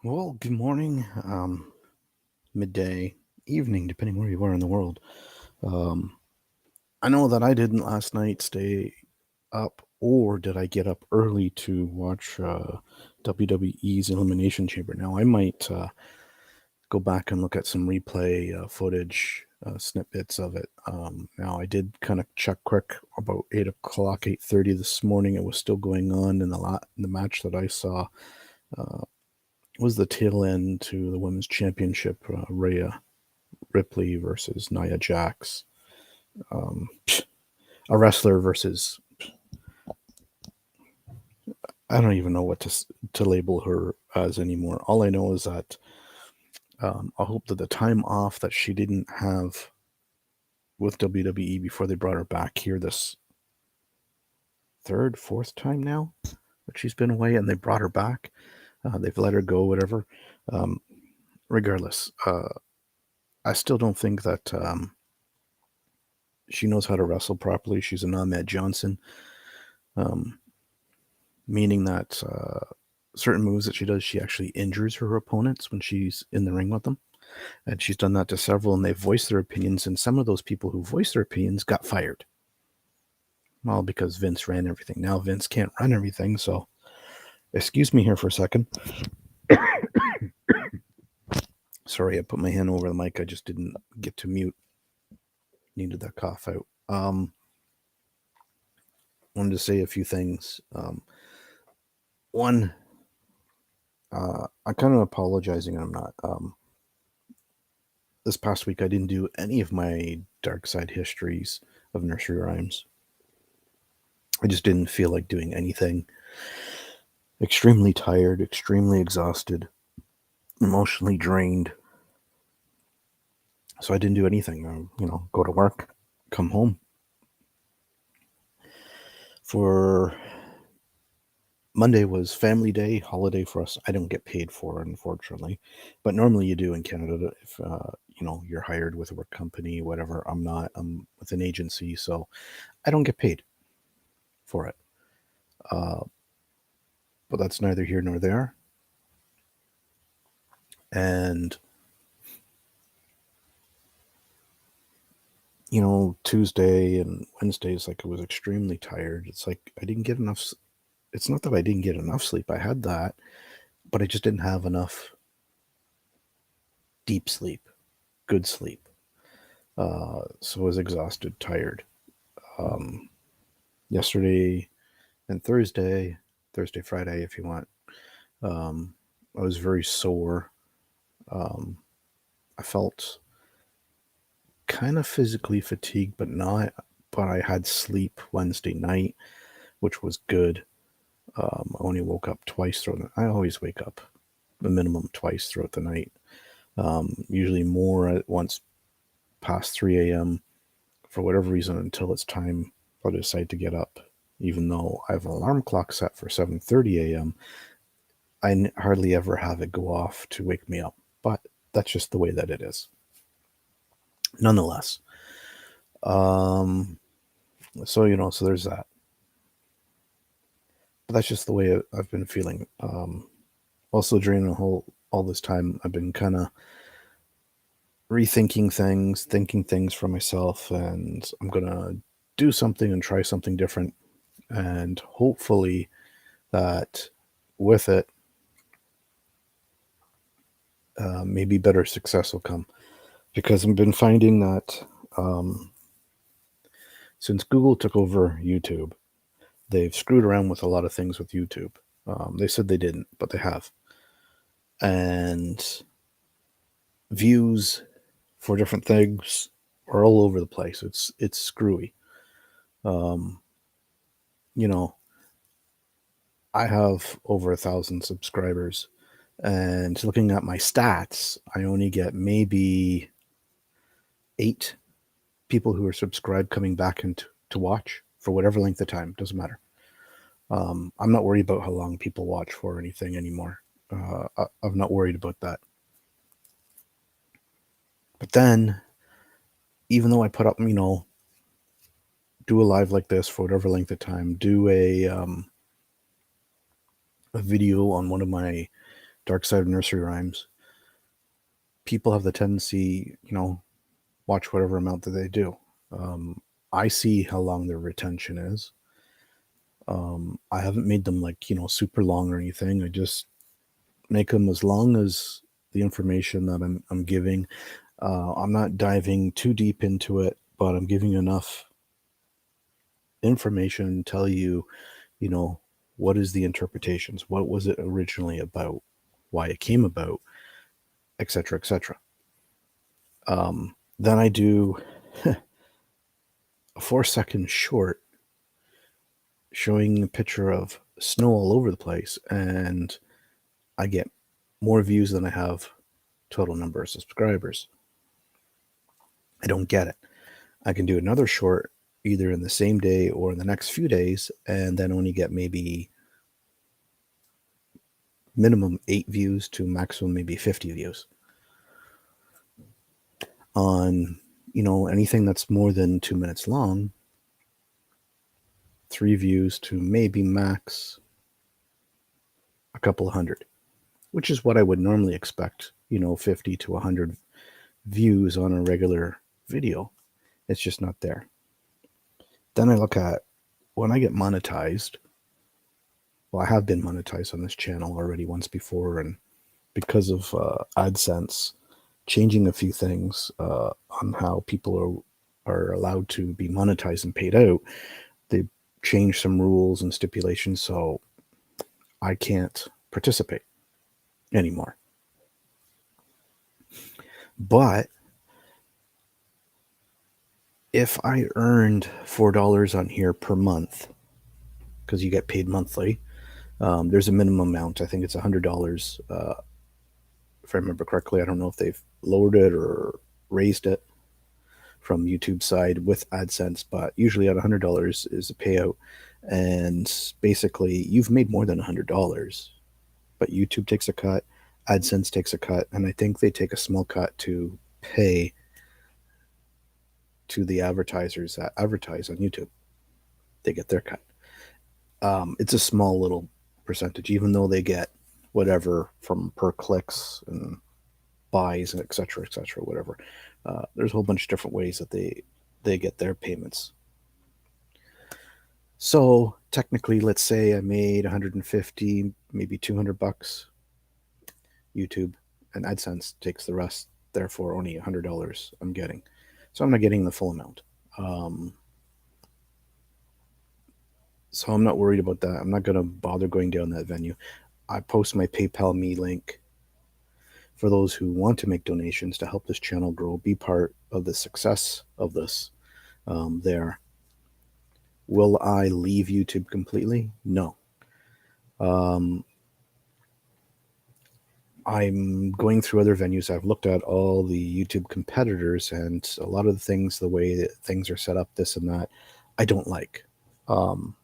Well, good morning, midday, evening, depending where you are in the world. Um, I know that I didn't last night stay up, or did I get up early to watch WWE's Elimination Chamber? Now, I might go back and look at some replay footage, snippets of it. Now, I did kind of check quick about 8 o'clock, 8:30 this morning. It was still going on, and the match that I saw uh, was the tail end to the women's championship, Rhea Ripley versus Nia Jax, um, a wrestler versus, I don't even know what to label her as anymore. All I know is that I hope that the time off that she didn't have with WWE before they brought her back here this third, fourth time now that she's been away, and they brought her back. They've let her go, whatever. Um, Regardless, I still don't think that she knows how to wrestle properly. She's an Ahmed Johnson, um, meaning that certain moves that she does, she actually injures her opponents when she's in the ring with them. And she's done that to several, and they've voiced their opinions. And some of those people who voiced their opinions got fired. Well, because Vince ran everything. Now Vince can't run everything. So, excuse me here for a second. Sorry, I put my hand over the mic. I just didn't get to mute. Needed that cough out. Wanted to say a few things. One, I'm kind of apologizing, and I'm not. This past week, I didn't do any of my dark side histories of nursery rhymes. I just didn't feel like doing anything. Extremely tired, extremely exhausted, emotionally drained. So I didn't do anything. Go to work, come home. For Monday was family day, holiday for us. I don't get paid for it, unfortunately, but normally you do in Canada. If you're hired with a work company, whatever. I'm not. I'm with an agency, so I don't get paid for it. Uh, but that's neither here nor there. And Tuesday and Wednesdays, like, I was extremely tired. It's like I didn't get enough. It's not that I didn't get enough sleep. I had that, but I just didn't have enough deep sleep, good sleep. So I was exhausted, tired. Um, Yesterday and Thursday, Friday, if you want, um, I was very sore. Um, I felt kind of physically fatigued, but not. But I had sleep Wednesday night, which was good. I only woke up twice throughout I always wake up a minimum twice throughout the night. Usually more at once past 3 a.m. for whatever reason until it's time I decide to get up. Even though I have an alarm clock set for 7:30 a.m., I hardly ever have it go off to wake me up. But that's just the way that it is. Nonetheless, um, so there's that. But that's just the way I've been feeling. Also, during all this time, I've been kind of rethinking things, thinking things for myself, and I'm gonna do something and try something different, and hopefully that with it, maybe better success will come. Because I've been finding that um, since Google took over YouTube, they've screwed around with a lot of things with YouTube. They said they didn't, but they have. And views for different things are all over the place. It's screwy. Um, you know, I have over 1,000 subscribers, and looking at my stats, I only get maybe 8 people who are subscribed coming back and to watch for whatever length of time. Doesn't matter. I'm not worried about how long people watch for anything anymore. I'm not worried about that. But then, even though I put up, do a live like this for whatever length of time, do a video on one of my Dark Side of Nursery Rhymes, people have the tendency, watch whatever amount that they do. I see how long their retention is. I haven't made them like, super long or anything. I just make them as long as the information that I'm giving. I'm not diving too deep into it, but I'm giving enough information to tell you, what is the interpretations? What was it originally about? Why it came about, etc., etc. Then I do a 4-second short showing a picture of snow all over the place, and I get more views than I have total number of subscribers. I don't get it. I can do another short either in the same day or in the next few days, and then only get maybe minimum 8 views to maximum maybe 50 views. On, anything that's more than 2 minutes long, 3 views to maybe max a couple of hundred, which is what I would normally expect, 50 to 100 views on a regular video. It's just not there. Then I look at when I get monetized. Well, I have been monetized on this channel already once before, and because of AdSense changing a few things on how people are allowed to be monetized and paid out, they changed some rules and stipulations, so I can't participate anymore. But if I earned $4 on here per month, because you get paid monthly, there's a minimum amount. I think it's $100. If I remember correctly, I don't know if they've lowered it or raised it from YouTube side with AdSense, but usually at $100 is a payout. And basically, you've made more than $100, but YouTube takes a cut, AdSense takes a cut, and I think they take a small cut to pay to the advertisers that advertise on YouTube. They get their cut. It's a small little percentage, even though they get whatever from per clicks and buys and et cetera, whatever. There's a whole bunch of different ways that they get their payments. So technically, let's say I made 150, maybe $200. YouTube and AdSense takes the rest, therefore only $100 I'm getting. So I'm not getting the full amount. So I'm not worried about that. I'm not going to bother going down that venue. I post my PayPal Me link for those who want to make donations to help this channel grow, be part of the success of this there. Will I leave YouTube completely? No. I'm going through other venues. I've looked at all the YouTube competitors, and a lot of the things, the way that things are set up, this and that, I don't like. And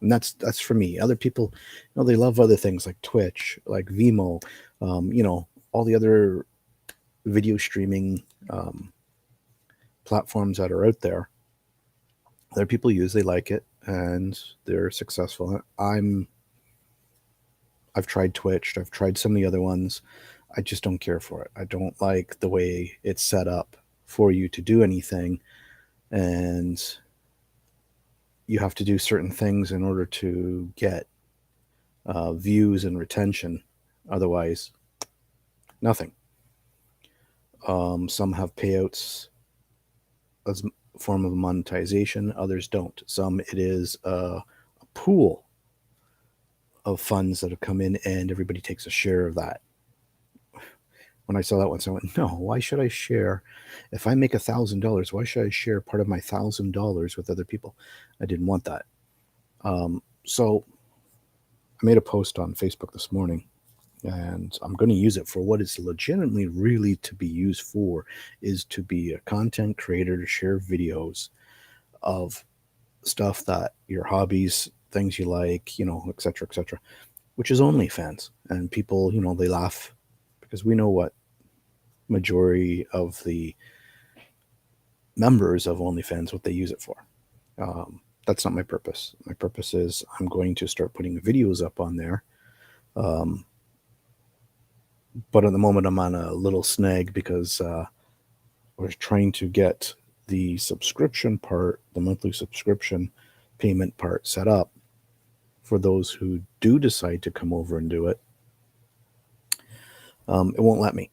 that's for me. Other people, they love other things like Twitch, like Vimeo, all the other video streaming platforms that are out there. Other people use, they like it, and they're successful. I've tried Twitch. I've tried some of the other ones. I just don't care for it. I don't like the way it's set up for you to do anything, and you have to do certain things in order to get views and retention. Otherwise, nothing. Some have payouts as a form of monetization. Others don't. Some, it is a pool of funds that have come in, and everybody takes a share of that. When I saw that once, I went, no, why should I share? If I make $1,000, why should I share part of my $1,000 with other people? I didn't want that. So I made a post on Facebook this morning, and I'm going to use it for what it's legitimately really to be used for, is to be a content creator, to share videos of stuff that your hobbies, things you like, et cetera, which is OnlyFans. And people, they laugh because we know what majority of the members of OnlyFans, what they use it for. That's not my purpose. My purpose is I'm going to start putting videos up on there But at the moment, I'm on a little snag because I was trying to get the subscription part, the monthly subscription payment part set up for those who do decide to come over and do it. It won't let me.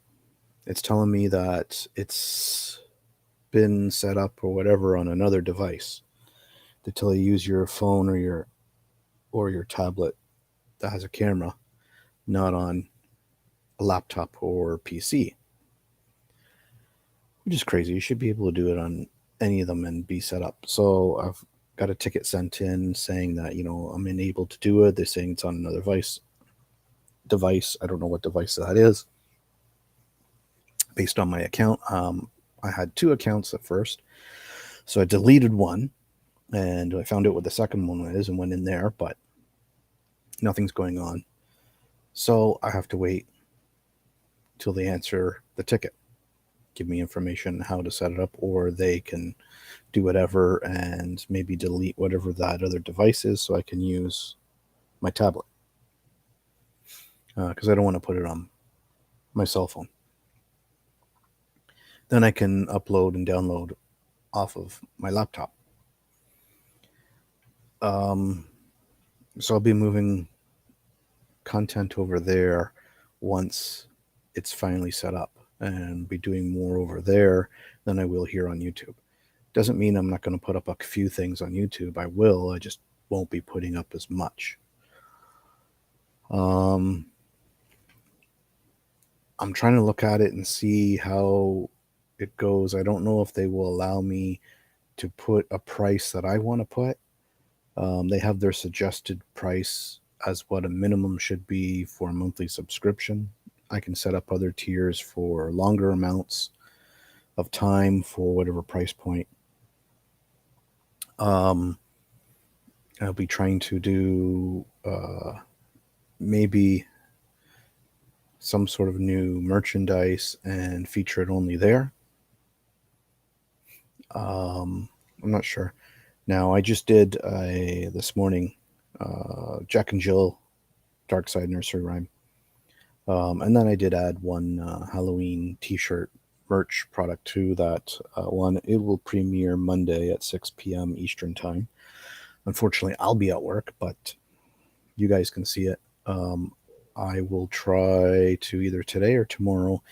It's telling me that it's been set up or whatever on another device. They tell you use your phone or your tablet that has a camera, not on a laptop or PC, which is crazy. You should be able to do it on any of them and be set up. So I've got a ticket sent in saying that, I'm unable to do it. They're saying it's on another device. I don't know what device that is based on my account. I had two accounts at first. So I deleted one and I found out what the second one is and went in there, but nothing's going on. So I have to wait till they answer the ticket, give me information how to set it up, or they can do whatever and maybe delete whatever that other device is so I can use my tablet. Because I don't want to put it on my cell phone. Then I can upload and download off of my laptop. So I'll be moving content over there once it's finally set up and be doing more over there than I will here on YouTube. Doesn't mean I'm not going to put up a few things on YouTube. I will. I just won't be putting up as much. I'm trying to look at it and see how it goes. I don't know if they will allow me to put a price that I want to put. They have their suggested price as what a minimum should be for a monthly subscription. I can set up other tiers for longer amounts of time for whatever price point. I'll be trying to do maybe some sort of new merchandise and feature it only there. I'm not sure. Now, I just did this morning Jack and Jill Dark Side Nursery Rhyme. And then I did add one Halloween t-shirt merch product to that one. It will premiere Monday at 6 p.m. Eastern Time. Unfortunately, I'll be at work, but you guys can see it. I will try to either today or tomorrow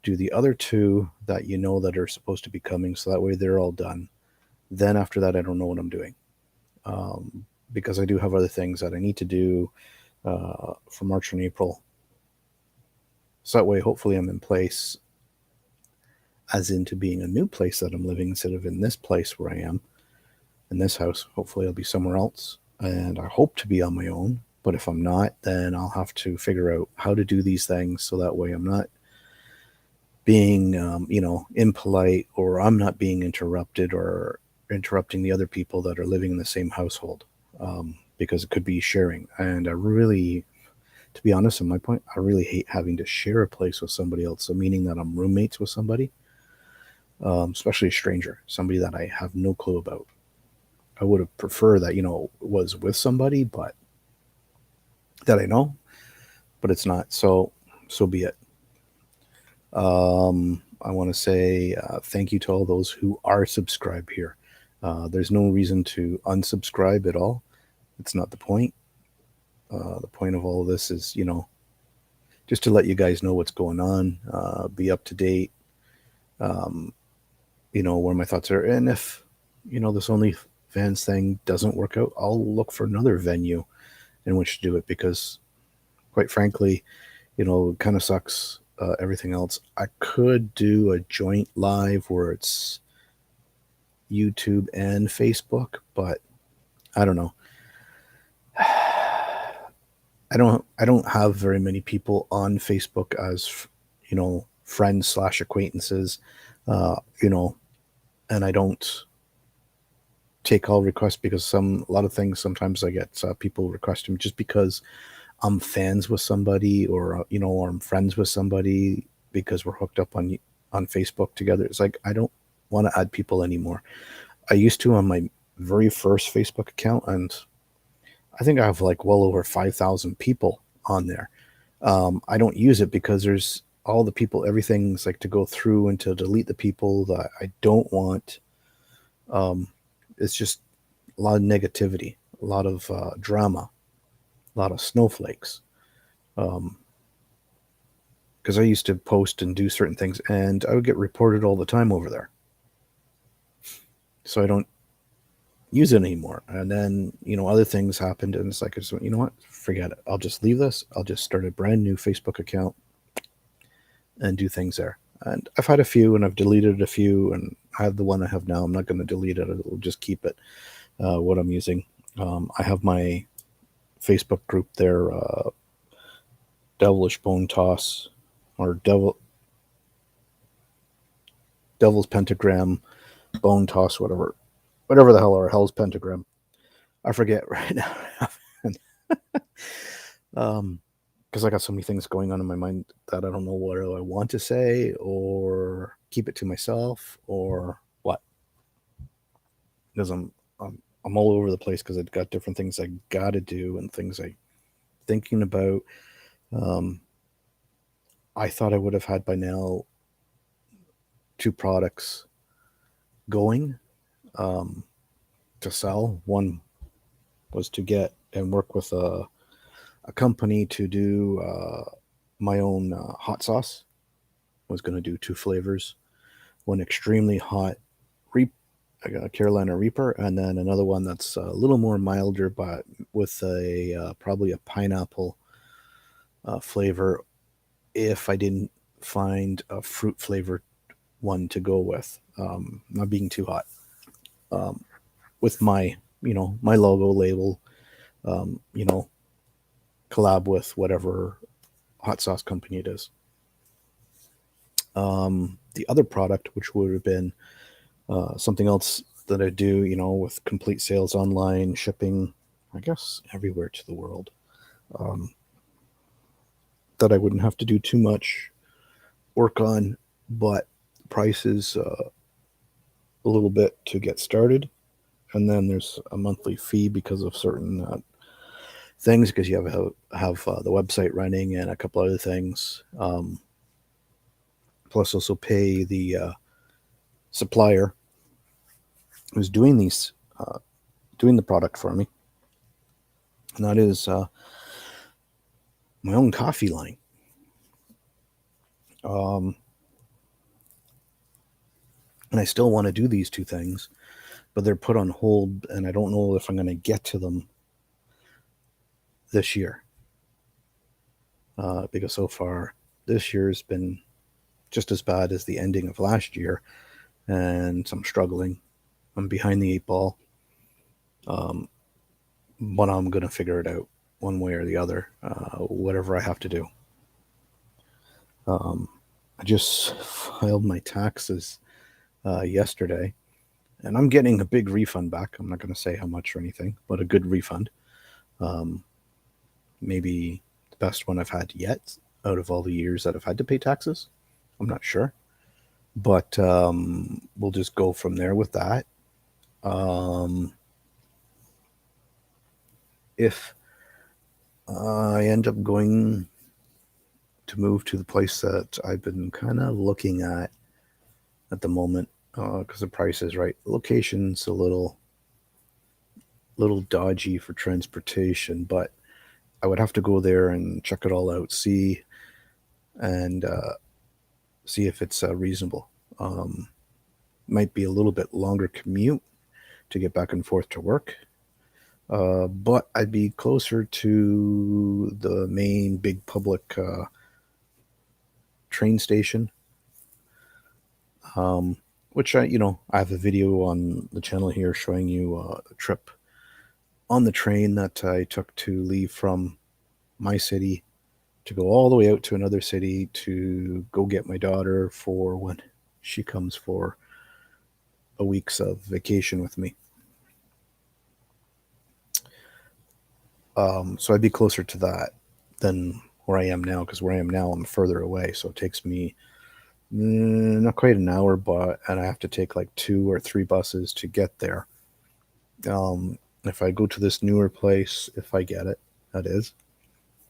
do the other two that that are supposed to be coming, so that way they're all done. Then after that, I don't know what I'm doing, because I do have other things that I need to do for March and April. So that way, hopefully, I'm in place, as into being a new place that I'm living instead of in this place where I am, in this house. Hopefully, I'll be somewhere else, and I hope to be on my own. But if I'm not, then I'll have to figure out how to do these things so that way I'm not being, impolite, or I'm not being interrupted or interrupting the other people that are living in the same household, because it could be sharing. And I really, to be honest, on my point, I really hate having to share a place with somebody else. So meaning that I'm roommates with somebody, especially a stranger, somebody that I have no clue about. I would have preferred that, was with somebody, but that I know, but it's not. So be it. I want to say thank you to all those who are subscribed here. There's no reason to unsubscribe at all. It's not the point. The point of all of this is, just to let you guys know what's going on, be up to date, where my thoughts are. And if, this OnlyFans thing doesn't work out, I'll look for another venue in which to do it, because quite frankly, it kind of sucks. Everything else, I could do a joint live where it's YouTube and Facebook, but I don't know. I don't have very many people on Facebook as friends / acquaintances, and I don't take all requests, because a lot of things sometimes I get people request them just because I'm fans with somebody, or or I'm friends with somebody because we're hooked up on Facebook together. It's like I don't want to add people anymore. I used to on my very first Facebook account, and I think I have like well over 5,000 people on there. I don't use it because there's all the people, everything's like to go through and to delete the people that I don't want. It's just a lot of negativity, a lot of drama, a lot of snowflakes. Because I used to post and do certain things, and I would get reported all the time over there. So I don't use it anymore. And then, other things happened, and it's like, you know what? Forget it. I'll just leave this. I'll just start a brand new Facebook account and do things there. And I've had a few, and I've deleted a few, and I have the one I have now. I'm not going to delete it. I'll just keep it, what I'm using. I have my Facebook group there, Devilish Bone Toss, or Devil's Pentagram, Bone Toss, whatever the hell, or Hell's Pentagram. I forget right now. Because I got so many things going on in my mind that I don't know what I want to say, or keep it to myself, or what. Because I'm all over the place, because I've got different things I got to do and things I'm thinking about. I thought I would have had by now 2 products going to sell. One was to get and work with a company to do my own hot sauce. I was going to do 2 flavors, one extremely hot Carolina Reaper, and then another one that's a little more milder, but with a probably a pineapple flavor, if I didn't find a fruit flavored one to go with, not being too hot, with my my logo label, collab with whatever hot sauce company it is. The other product, which would have been something else that I do, with complete sales online, shipping, I guess, everywhere to the world, that I wouldn't have to do too much work on, but price is a little bit to get started. And then there's a monthly fee because of certain things, because you have the website running and a couple other things. Plus also pay the supplier who's doing the product for me, and that is my own coffee line. And I still want to do these 2 things, but they're put on hold, and I don't know if I'm going to get to them this year, because so far this year has been just as bad as the ending of last year, and I'm struggling. I'm behind the 8 ball, but I'm going to figure it out one way or the other, whatever I have to do. I just filed my taxes yesterday, and I'm getting a big refund back. I'm not going to say how much or anything, but a good refund. Maybe the best one I've had yet out of all the years that I've had to pay taxes. I'm not sure, but we'll just go from there with that. If I end up going to move to the place that I've been kind of looking at the moment, because the price is right. The location's a little dodgy for transportation, but I would have to go there and check it all out, see if it's reasonable. Might be a little bit longer commute to get back and forth to work, but I'd be closer to the main big public train station, which I have a video on the channel here showing you a trip on the train that I took to leave from my city to go all the way out to another city to go get my daughter for when she comes for a week's of vacation with me. So I'd be closer to that than where I am now, because where I am now, I'm further away. So it takes me not quite an hour, and I have to take like 2 or 3 buses to get there. If I go to this newer place, if I get it, that is,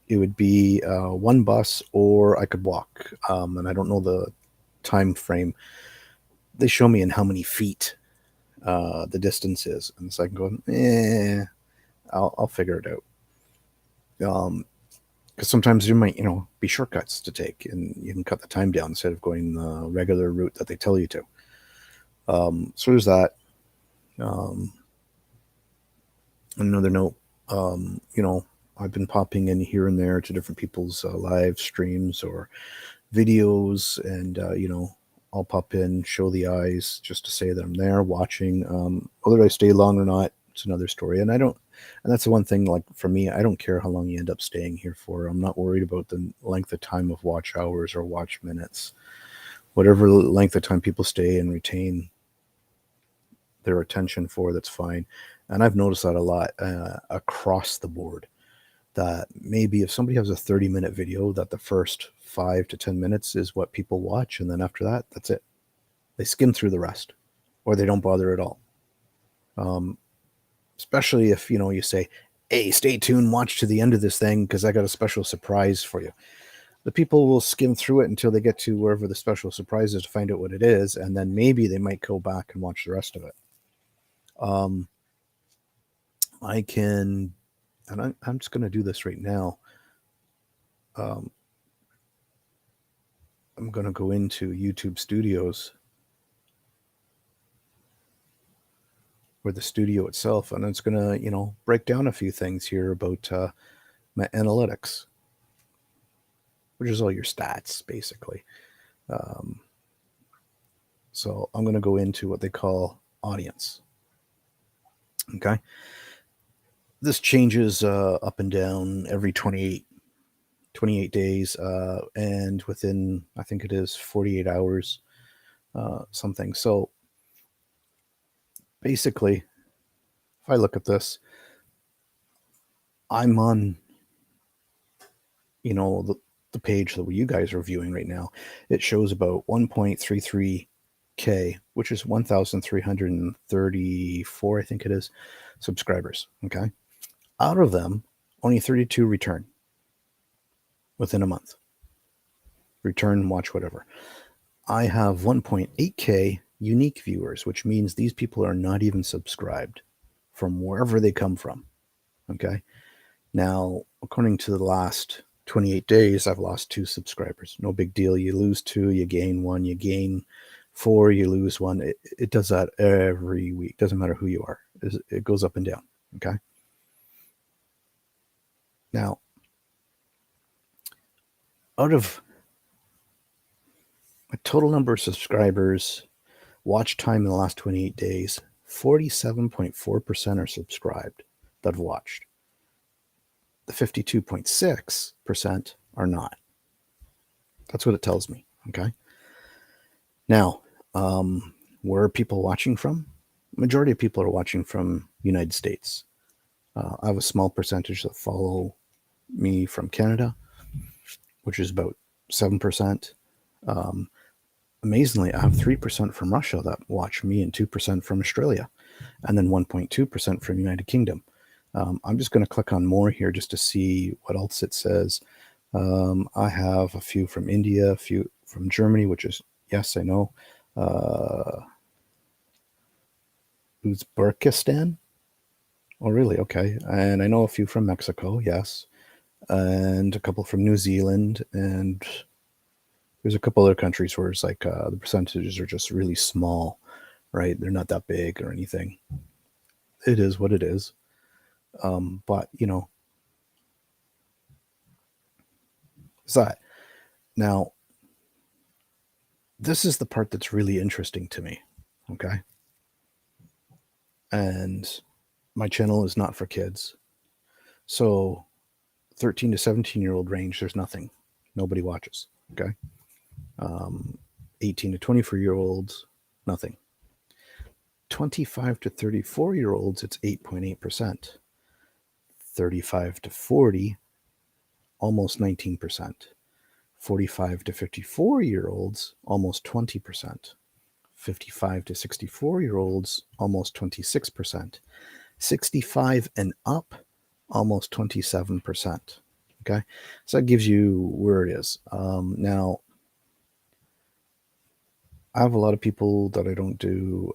it would be one bus, or I could walk. And I don't know the time frame. They show me in how many feet the distance is, and so I can go, I'll figure it out. Because sometimes there might, be shortcuts to take, and you can cut the time down instead of going the regular route that they tell you to. So there's that. Another note, I've been popping in here and there to different people's live streams or videos, and I'll pop in, show the eyes, just to say that I'm there watching. Whether I stay long or not, it's another story. And that's the one thing. Like for me, I don't care how long you end up staying here for. I'm not worried about the length of time of watch hours or watch minutes. Whatever length of time people stay and retain their attention for, that's fine. And I've noticed that a lot across the board. That maybe if somebody has a 30-minute video, that the first 5 to 10 minutes is what people watch, and then after that, that's it. They skim through the rest, or they don't bother at all. Especially if you say, "Hey, stay tuned, watch to the end of this thing because I got a special surprise for you." The people will skim through it until they get to wherever the special surprise is to find out what it is, and then maybe they might go back and watch the rest of it. I can, and I'm just going to do this right now. I'm going to go into YouTube Studios, or the studio itself, and it's going to, break down a few things here about my analytics, which is all your stats, basically. So I'm going to go into what they call audience. Okay. This changes up and down every 28 days, and within, I think it is 48 hours, something. So basically, if I look at this, I'm on, the page that you guys are viewing right now. It shows about 1.33K, which is 1,334, I think it is, subscribers. Okay. Out of them, only 32 return within a month. Return, watch, whatever. I have 1.8K unique viewers, which means these people are not even subscribed from wherever they come from. Okay. Now, according to the last 28 days, I've lost 2 subscribers. No big deal. You lose 2, you gain 1, you gain 4, you lose 1. It does that every week. Doesn't matter who you are. It goes up and down. Okay. Now, out of a total number of subscribers, watch time in the last 28 days, 47.4% are subscribed that have watched. The 52.6% are not. That's what it tells me. Okay. Now, where are people watching from? Majority of people are watching from United States. I have a small percentage that follow me from Canada, which is about 7%. Amazingly, I have 3% from Russia that watch me, and 2% from Australia, and then 1.2% from United Kingdom. I'm just going to click on more here just to see what else it says. I have a few from India, a few from Germany, which is, yes, I know. Uzbekistan? Oh, really? Okay. And I know a few from Mexico, yes. And a couple from New Zealand. And there's a couple other countries where it's like the percentages are just really small, right? They're not that big or anything. It is what it is. But, it's that. Now, this is the part that's really interesting to me, okay? And my channel is not for kids. So 13 to 17-year-old range, there's nothing. Nobody watches, okay? 18 to 24-year-olds, nothing. 25 to 34-year-olds, it's 8.8%. 35 to 40, almost 19%. 45 to 54-year-olds, almost 20%. 55 to 64-year-olds, almost 26%. 65 and up, almost 27%. Okay, so that gives you where it is. Now, I have a lot of people that I don't do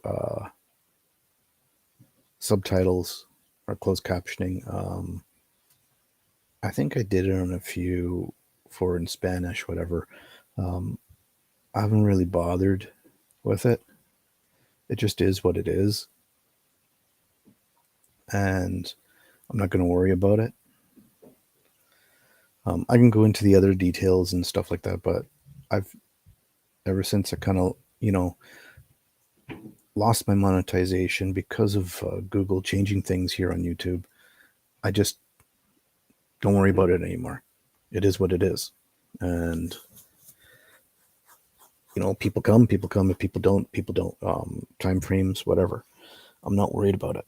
subtitles or closed captioning. I think I did it on a few for in Spanish, whatever. I haven't really bothered with it. It just is what it is. And I'm not going to worry about it. I can go into the other details and stuff like that, but I've ever since I kind of, lost my monetization because of Google changing things here on YouTube. I just don't worry about it anymore. It is what it is. And, people come. If people don't, people don't. Time frames, whatever. I'm not worried about it.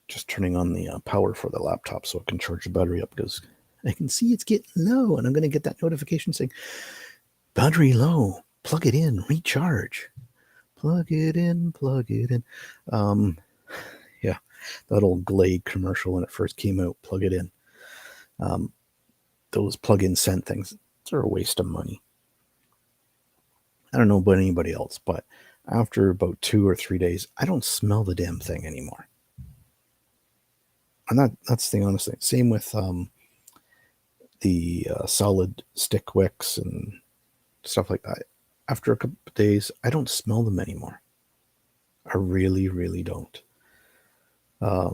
Just turning on the power for the laptop so it can charge the battery up because I can see it's getting low and I'm going to get that notification saying, battery low, plug it in, recharge. Plug it in. Yeah, that old Glade commercial when it first came out, plug it in. Those plug-in scent things, they're a waste of money. I don't know about anybody else, but after about 2 or 3 days, I don't smell the damn thing anymore. And that's the honest thing. Same with the solid stick wicks and stuff like that. After a couple of days, I don't smell them anymore. I really, really don't. I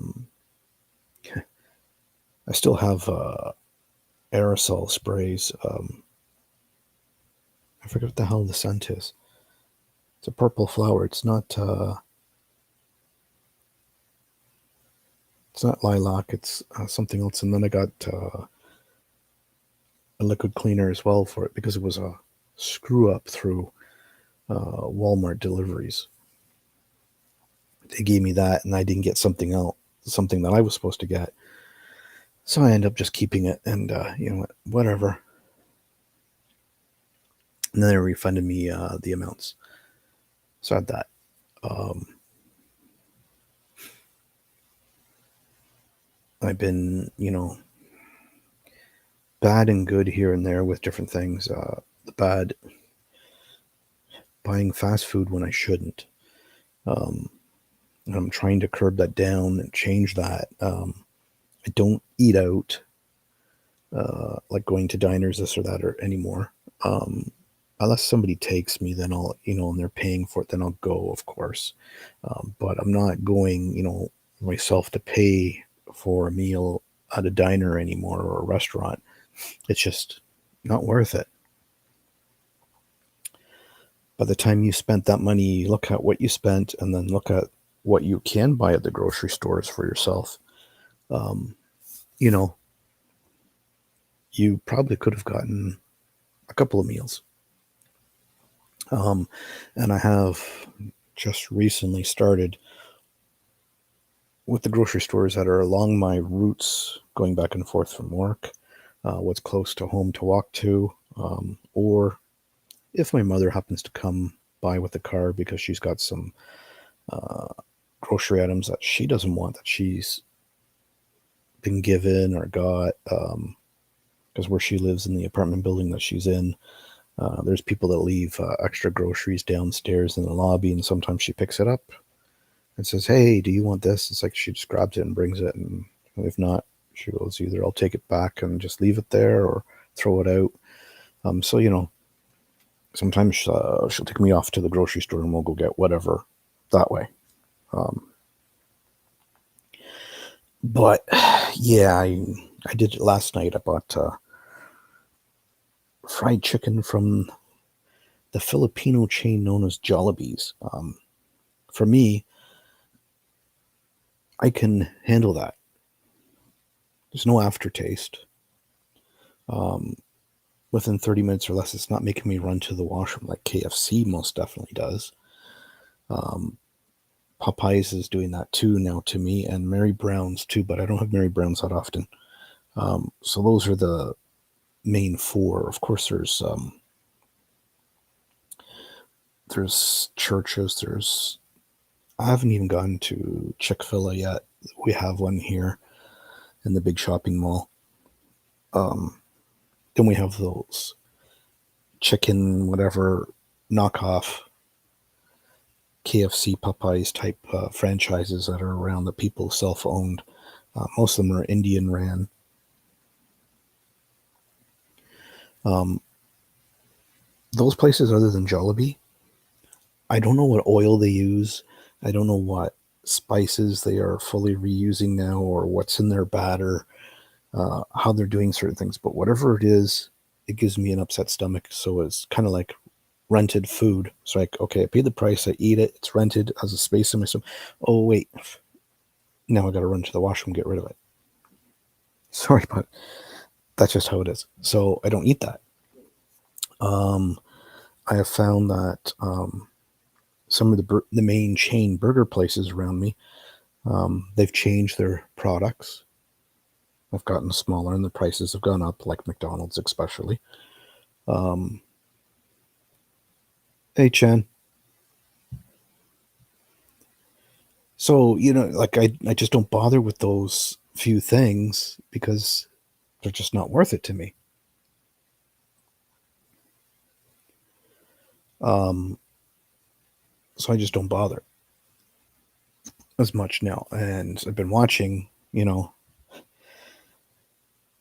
still have aerosol sprays. I forget what the hell the scent is. It's a purple flower. It's not lilac. It's something else. And then I got a liquid cleaner as well for it because it was a screw up through Walmart deliveries. They gave me that, and I didn't get something else, something that I was supposed to get. So I ended up just keeping it, and whatever. And then they refunded me the amounts. So I had that. I've been, bad and good here and there with different things. The bad, buying fast food when I shouldn't. And I'm trying to curb that down and change that. I don't eat out, like going to diners, this or that, or anymore. Unless somebody takes me, then I'll, and they're paying for it, then I'll go, of course. But I'm not going, myself to pay for a meal at a diner anymore or a restaurant. It's just not worth it. By the time you spent that money, look at what you spent and then look at what you can buy at the grocery stores for yourself. You probably could have gotten a couple of meals. And I have just recently started with the grocery stores that are along my routes going back and forth from work, what's close to home to walk to, or if my mother happens to come by with the car because she's got some grocery items that she doesn't want that she's been given or got, because where she lives in the apartment building that she's in, there's people that leave extra groceries downstairs in the lobby, and sometimes she picks it up and says, hey, do you want this? It's like she just grabs it and brings it, and if not, she goes, either I'll take it back and just leave it there or throw it out. So, sometimes she'll take me off to the grocery store and we'll go get whatever that way. But yeah, I did it last night. I bought fried chicken from the Filipino chain known as Jollibee's. For me, I can handle that. There's no aftertaste. Within 30 minutes or less, it's not making me run to the washroom like KFC most definitely does. Popeyes is doing that too now to me, and Mary Brown's too, but I don't have Mary Brown's that often. So those are the main four. Of course, there's Church's. I haven't even gone to Chick-fil-A yet. We have one here in the big shopping mall. Then we have those chicken, whatever, knockoff KFC, Popeyes type franchises that are around that people self-owned. Most of them are Indian ran. Those places, other than Jollibee, I don't know what oil they use. I don't know what spices they are fully reusing now, or what's in their batter, how they're doing certain things. But whatever it is, it gives me an upset stomach. So it's kind of like rented food. It's like, okay, I paid the price, I eat it, it's rented, has a space in my stomach. Oh wait, now I got to run to the washroom, get rid of it. Sorry, but that's just how it is. So I don't eat that. I have found that some of the main chain burger places around me, they've changed their products. They've gotten smaller and the prices have gone up, like McDonald's especially. Hey, Chen. So, like I just don't bother with those few things because they're just not worth it to me. So I just don't bother as much now. And I've been watching,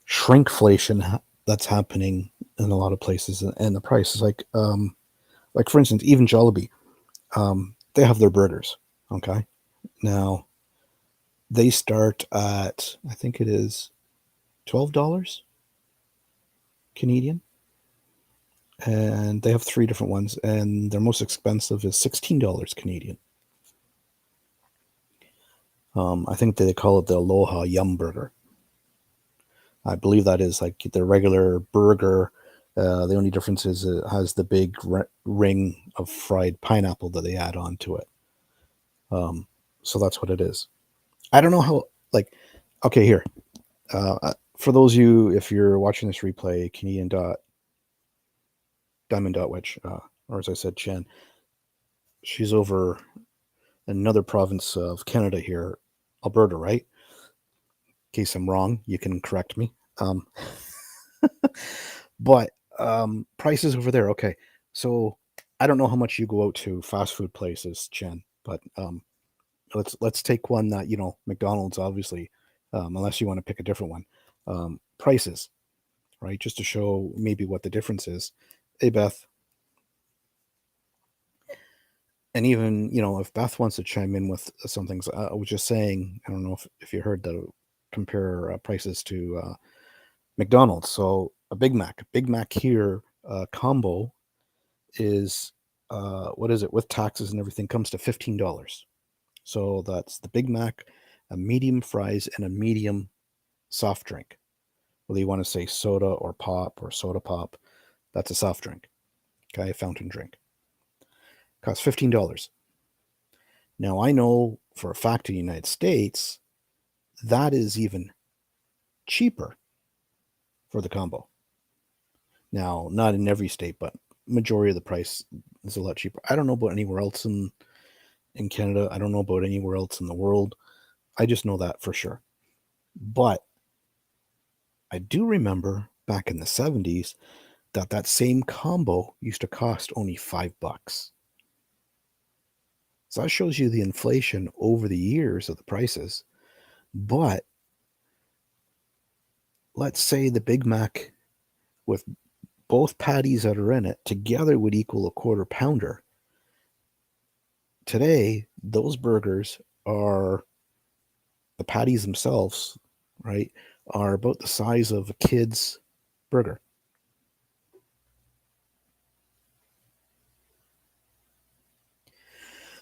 shrinkflation that's happening in a lot of places, and the price is like for instance, even Jollibee, they have their burgers. Okay, now they start at, I think it is $12 Canadian, and they have three different ones, and their most expensive is $16 Canadian. I think they call it the Aloha Yum Burger. I believe that is like the regular burger. The only difference is it has the big ring of fried pineapple that they add on to it. So that's what it is. I don't know how, like, okay, here. For those of you, if you're watching this replay, Canadian dot, Diamond dot Witch, or as I said, Chen, she's over in another province of Canada here, Alberta, right? In case I'm wrong, you can correct me. But prices over there, okay. So I don't know how much you go out to fast food places, Chen, but let's take one that, McDonald's, obviously, unless you want to pick a different one. Prices, right? Just to show maybe what the difference is. Hey, Beth. And even, if Beth wants to chime in with some things, I was just saying, I don't know if you heard the compare prices to McDonald's. So a Big Mac here combo is, what is it, with taxes and everything, comes to $15. So that's the Big Mac, a medium fries, and a medium soft drink. Whether you want to say soda or pop or soda pop, that's a soft drink. Okay, a fountain drink. Costs $15. Now I know for a fact in the United States that is even cheaper for the combo. Now, not in every state, but majority of the price is a lot cheaper. I don't know about anywhere else in Canada. I don't know about anywhere else in the world. I just know that for sure. But I do remember back in the 70s that same combo used to cost only $5. So that shows you the inflation over the years of the prices. But let's say the Big Mac with both patties that are in it together would equal a quarter pounder. Today, those burgers are, the patties themselves, right, are about the size of a kid's burger.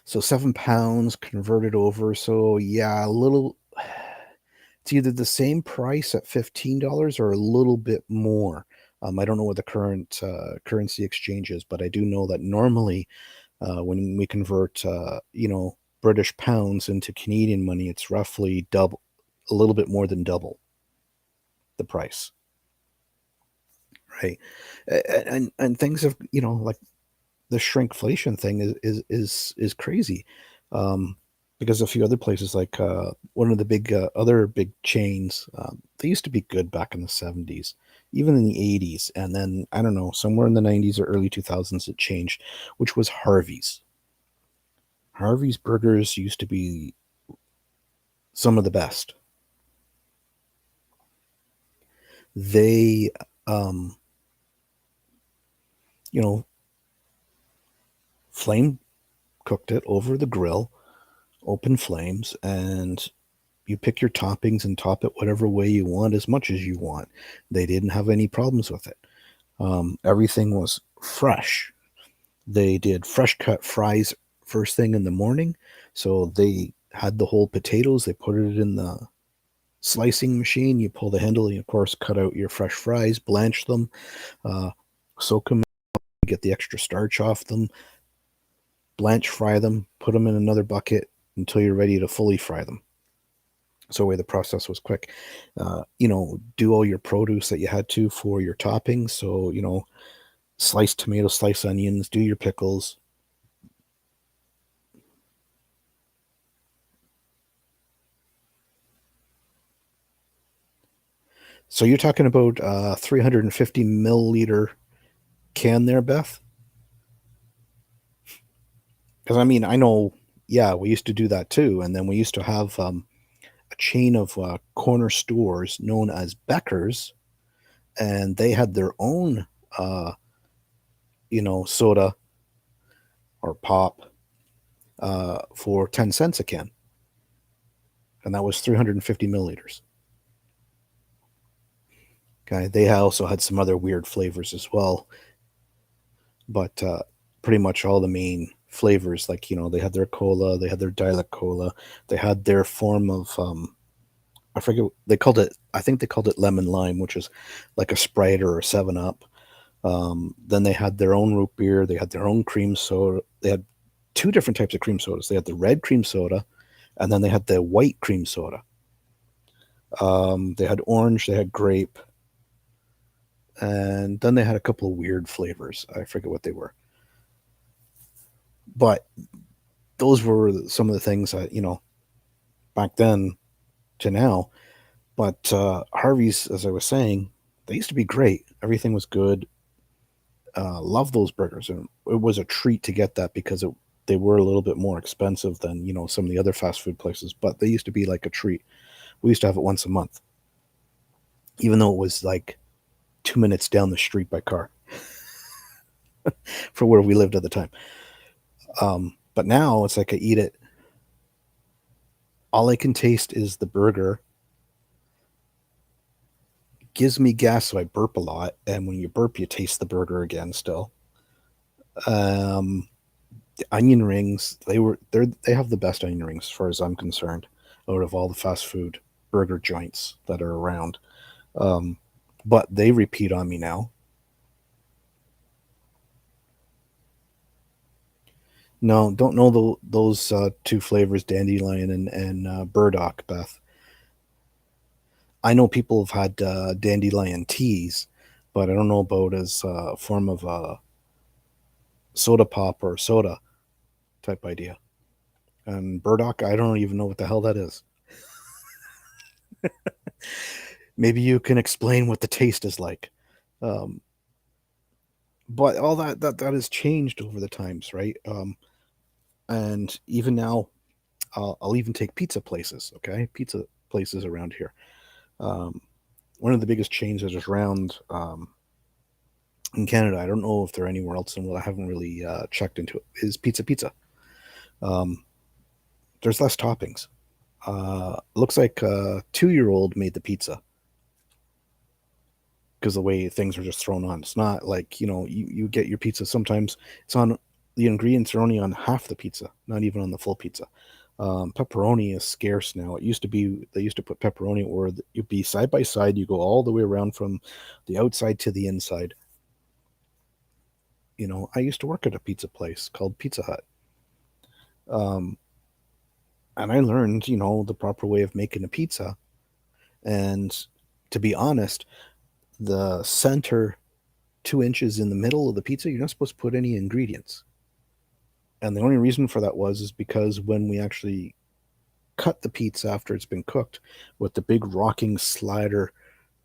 So 7 pounds converted over. So yeah, a little, it's either the same price at $15 or a little bit more. I don't know what the current currency exchange is, but I do know that normally when we convert, British pounds into Canadian money, it's roughly double, a little bit more than double the price, right? And things have, like the shrinkflation thing is crazy, because a few other places, like one of the big other big chains, they used to be good back in the 70s, even in the 80s, and then I don't know, somewhere in the 90s or early 2000s it changed, which was Harvey's. Harvey's burgers used to be some of the best. They, um, you know, flame cooked it over the grill, open flames, and you pick your toppings and top it whatever way you want, as much as you want. They didn't have any problems with it. Everything was fresh. They did fresh cut fries first thing in the morning. So they had the whole potatoes, they put it in the slicing machine. You pull the handle, and of course, cut out your fresh fries, blanch them, uh, soak them, get the extra starch off them, blanch fry them, put them in another bucket until you're ready to fully fry them. So the process was quick. Do all your produce that you had to for your toppings. So, slice tomato, slice onions, do your pickles. So you're talking about 350 milliliter can there, Beth? Because I mean, I know, yeah, we used to do that too. And then we used to have a chain of corner stores known as Becker's, and they had their own, uh, soda or pop for 10 cents a can. And that was 350 milliliters. Okay. They also had some other weird flavors as well, but pretty much all the main flavors, like, they had their cola, they had their dialect cola, they had their form of, I forget, I think they called it lemon lime, which is like a Sprite or a 7 Up. Then they had their own root beer, they had their own cream soda. They had two different types of cream sodas. They had the red cream soda, and then they had the white cream soda. They had orange, they had grape, and then they had a couple of weird flavors. I forget what they were. But those were some of the things that, back then to now. But Harvey's, as I was saying, they used to be great. Everything was good. Love those burgers. And it was a treat to get that because they were a little bit more expensive than, some of the other fast food places. But they used to be like a treat. We used to have it once a month, even though it was like 2 minutes down the street by car for where we lived at the time. But now it's like I eat it. All I can taste is the burger. Gives me gas, so I burp a lot. And when you burp, you taste the burger again still. The onion rings, they have the best onion rings as far as I'm concerned out of all the fast food burger joints that are around. Um, but they repeat on me now. No, don't know those two flavors, dandelion and burdock, Beth. I know people have had dandelion teas, but I don't know about as a form of a soda pop or soda type idea. And burdock, I don't even know what the hell that is. Maybe you can explain what the taste is like. Um, but all that has changed over the times, right? And even now, I'll even take pizza places. Okay, pizza places around here. Um, One of the biggest chains that is around in Canada. I don't know if they're anywhere else in the world. I haven't really checked into it. Is Pizza Pizza? Um, there's less toppings. Looks like a 2-year-old made the pizza because the way things are just thrown on. It's not like, you get your pizza. Sometimes it's on, the ingredients are only on half the pizza, not even on the full pizza. Pepperoni is scarce now. It used to be, they used to put pepperoni where you'd be side by side. You go all the way around from the outside to the inside. I used to work at a pizza place called Pizza Hut. Um, and I learned, the proper way of making a pizza. And to be honest, the center 2 inches in the middle of the pizza, you're not supposed to put any ingredients. And the only reason for that is because when we actually cut the pizza after it's been cooked with the big rocking slider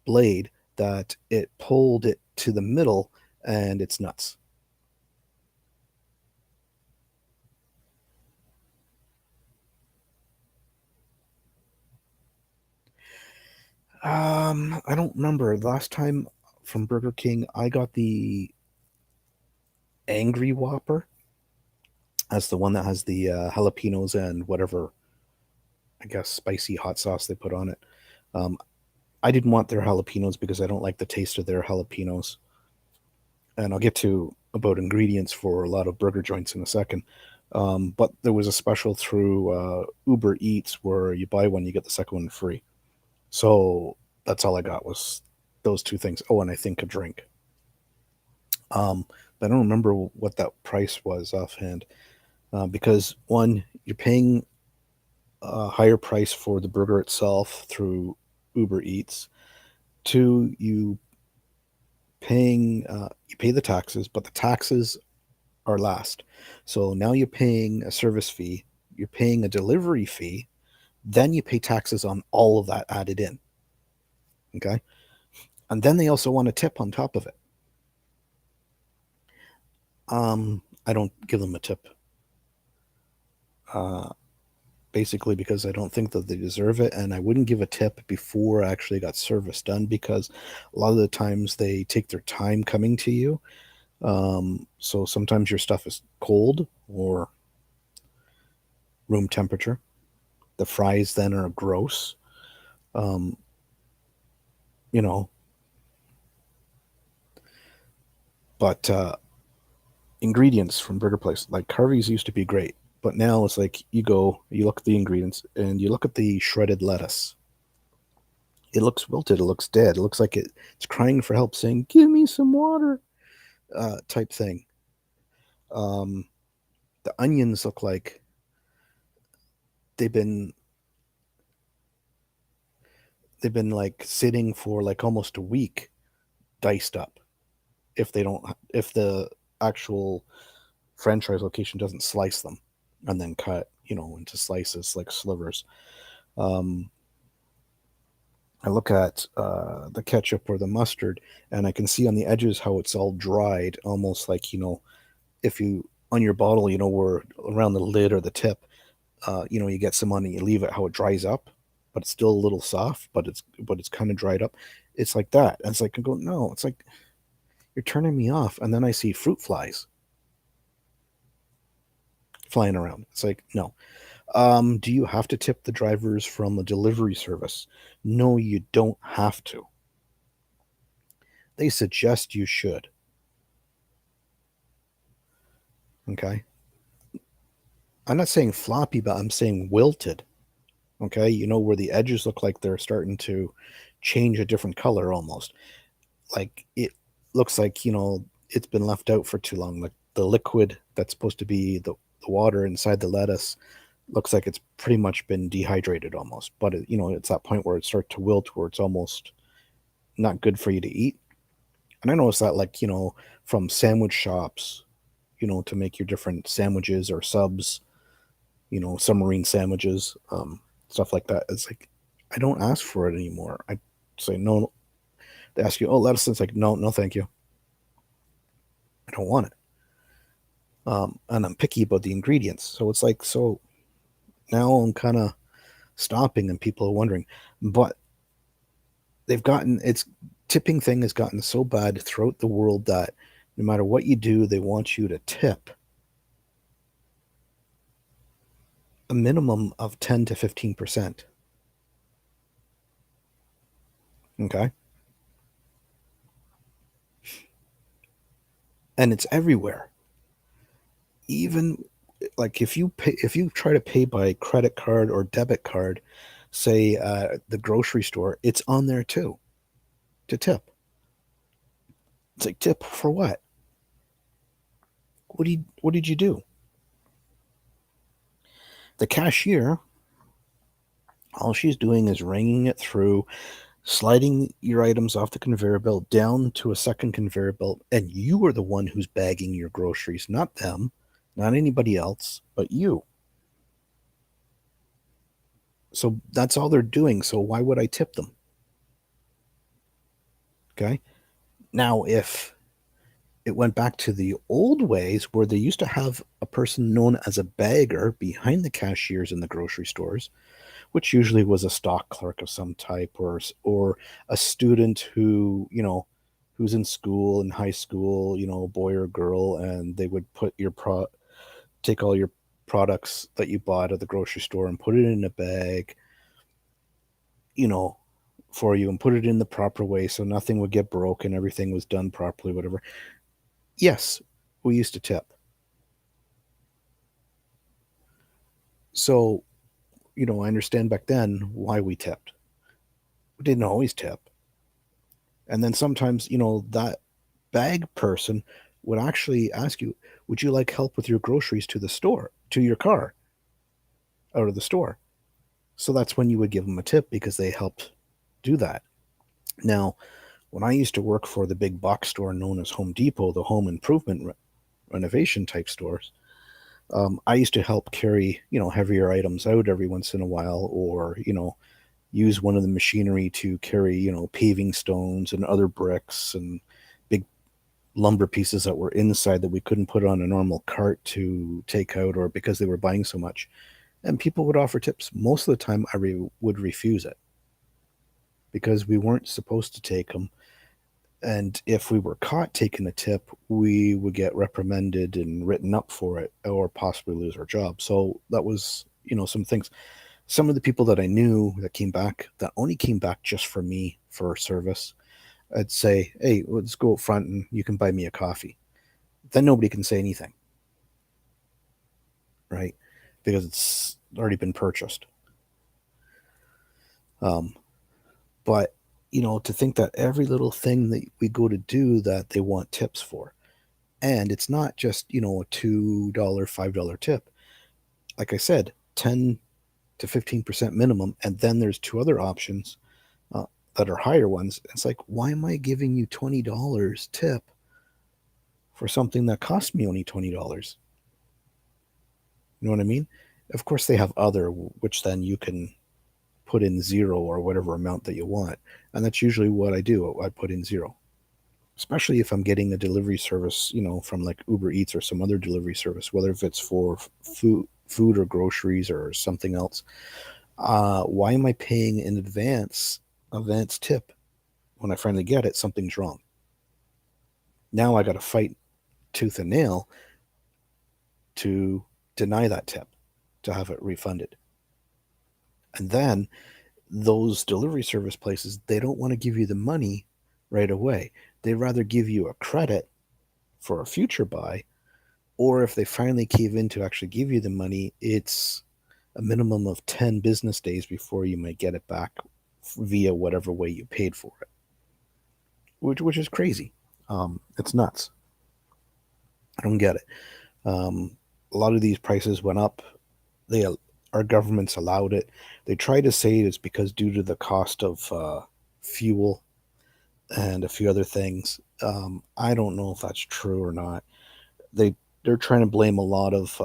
blade that it pulled it to the middle, and it's nuts. I don't remember. Last time from Burger King, I got the Angry Whopper. That's the one that has the jalapenos and whatever, I guess, spicy hot sauce they put on it. Um, I didn't want their jalapenos because I don't like the taste of their jalapenos. And I'll get to about ingredients for a lot of burger joints in a second. But there was a special through Uber Eats where you buy one, you get the second one free. So that's all I got was those two things. Oh, and I think a drink. But I don't remember what that price was offhand because one, you're paying a higher price for the burger itself through Uber Eats. Two, you pay the taxes, but the taxes are last. So now you're paying a service fee, you're paying a delivery fee, then you pay taxes on all of that added in. Okay, and then they also want a tip on top of it. I don't give them a tip. Uh, Basically because I don't think that they deserve it, and I wouldn't give a tip before I actually got service done because a lot of the times they take their time coming to you. So sometimes your stuff is cold or room temperature. The fries then are gross. Um, you know, but ingredients from Burger Place, like Harvey's used to be great, but now it's like you look at the ingredients, and you look at the shredded lettuce. It looks wilted. It looks dead. It looks like it's crying for help, saying, "Give me some water," type thing. Um, the onions look like they've been they've been like sitting for like almost a week, diced up. If the actual franchise location doesn't slice them and then cut, into slices like slivers. Um, I look at the ketchup or the mustard, and I can see on the edges how it's all dried, almost like if you on your bottle, where around the lid or the tip, you get some on and you leave it, how it dries up, but it's still a little soft, but it's kind of dried up. It's like that. And it's like I go, no, it's like you're turning me off. And then I see fruit flies flying around. It's like, no. Do you have to tip the drivers from a delivery service? No, you don't have to. They suggest you should. Okay. I'm not saying floppy, but I'm saying wilted. Okay. Where the edges look like they're starting to change a different color almost. Like it looks like, it's been left out for too long. Like the liquid that's supposed to be the water inside the lettuce looks like it's pretty much been dehydrated almost. But, it's that point where it starts to wilt where it's almost not good for you to eat. And I noticed that, like, from sandwich shops, to make your different sandwiches or subs, submarine sandwiches, stuff like that. It's like, I don't ask for it anymore. I say, no. They ask you, oh, lettuce. It's like, no, no, thank you. I don't want it. And I'm picky about the ingredients. So it's like, so now I'm kind of stopping and people are wondering, but it's tipping thing has gotten so bad throughout the world that no matter what you do, they want you to tip a minimum of 10 to 15%. Okay. And it's everywhere. Even like if you try to pay by credit card or debit card, say the grocery store, it's on there too to tip. It's like, tip for what? What did you do? The cashier, all she's doing is ringing it through, sliding your items off the conveyor belt down to a second conveyor belt, and you are the one who's bagging your groceries, not them, not anybody else, but you. So that's all they're doing. So why would I tip them? Okay. Now, if it went back to the old ways where they used to have a person known as a bagger behind the cashiers in the grocery stores, which usually was a stock clerk of some type, or a student who, who's in school, in high school, boy or girl, and they would take all your products that you bought at the grocery store and put it in a bag, you know for you, and put it in the proper way so nothing would get broken, everything was done properly, whatever. Yes, we used to tip. So, I understand back then why we tipped. We didn't always tip. And then sometimes, that bag person would actually ask you, would you like help with your groceries to the store, to your car, out of the store? So that's when you would give them a tip because they helped do that. Now, when I used to work for the big box store known as Home Depot, the home improvement renovation type stores, I used to help carry, heavier items out every once in a while, or, use one of the machinery to carry, paving stones and other bricks and big lumber pieces that were inside that we couldn't put on a normal cart to take out, or because they were buying so much. And people would offer tips. Most of the time, would refuse it because we weren't supposed to take them. And if we were caught taking a tip, we would get reprimanded and written up for it, or possibly lose our job. So that was, some things. Some of the people that I knew that came back, that only came back just for me for service, I'd say, hey, let's go up front and you can buy me a coffee. Then nobody can say anything, right? Because it's already been purchased. Um, but, to think that every little thing that we go to do that they want tips for. And it's not just, a $2, $5 tip. Like I said, 10 to 15% minimum. And then there's two other options uh, that are higher ones. It's like, why am I giving you $20 tip for something that cost me only $20? You know what I mean? Of course, they have other, which then you can put in zero or whatever amount that you want. And that's usually what I do. I put in zero, especially if I'm getting a delivery service, from like Uber Eats or some other delivery service, whether if it's for food or groceries or something else. Why am I paying in advance tip? When I finally get it, something's wrong. Now I got to fight tooth and nail to deny that tip, to have it refunded. And then those delivery service places, they don't want to give you the money right away. They'd rather give you a credit for a future buy, or if they finally cave in to actually give you the money, it's a minimum of 10 business days before you might get it back via whatever way you paid for it, which is crazy. It's nuts. I don't get it. A lot of these prices went up. They Our governments allowed it. They try to say it's because due to the cost of fuel and a few other things. I don't know if that's true or not. They're trying to blame a lot of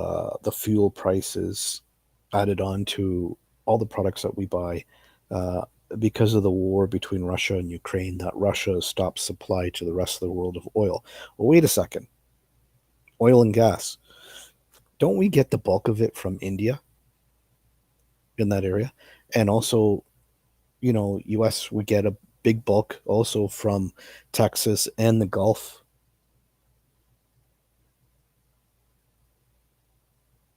the fuel prices added on to all the products that we buy uh, because of the war between Russia and Ukraine. That Russia stopped supply to the rest of the world of oil. Well, wait a second. Oil and gas. Don't we get the bulk of it from India in that area? And also, U.S. we get a big bulk also from Texas and the Gulf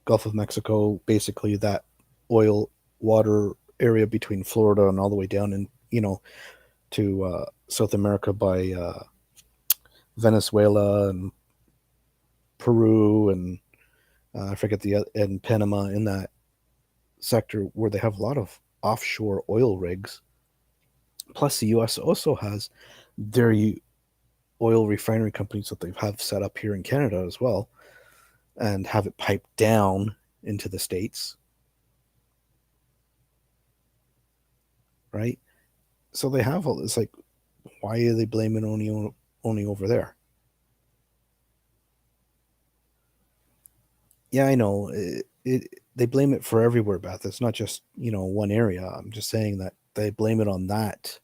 of Mexico, basically that oil water area between Florida and all the way down in to South America by Venezuela and Peru and I forget and Panama, in that sector where they have a lot of offshore oil rigs. Plus, the U.S. also has their oil refinery companies that they have set up here in Canada as well, and have it piped down into the states, right? So they have all this. Like, why are they blaming only over there? Yeah, I know. they blame it for everywhere, Beth. It's not just, one area. I'm just saying that they blame it on that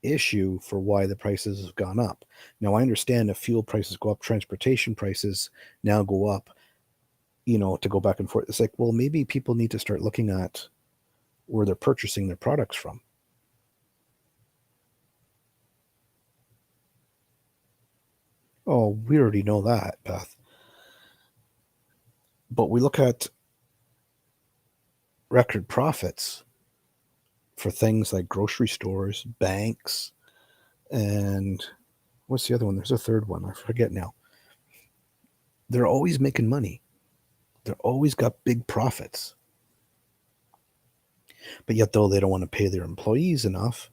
issue for why the prices have gone up. Now, I understand if fuel prices go up, transportation prices now go up, to go back and forth. It's like, well, maybe people need to start looking at where they're purchasing their products from. Oh, we already know that, Beth. But we look at record profits for things like grocery stores, banks, and what's the other one? There's a third one. I forget now. They're always making money. They're always got big profits. But yet, though, they don't want to pay their employees enough,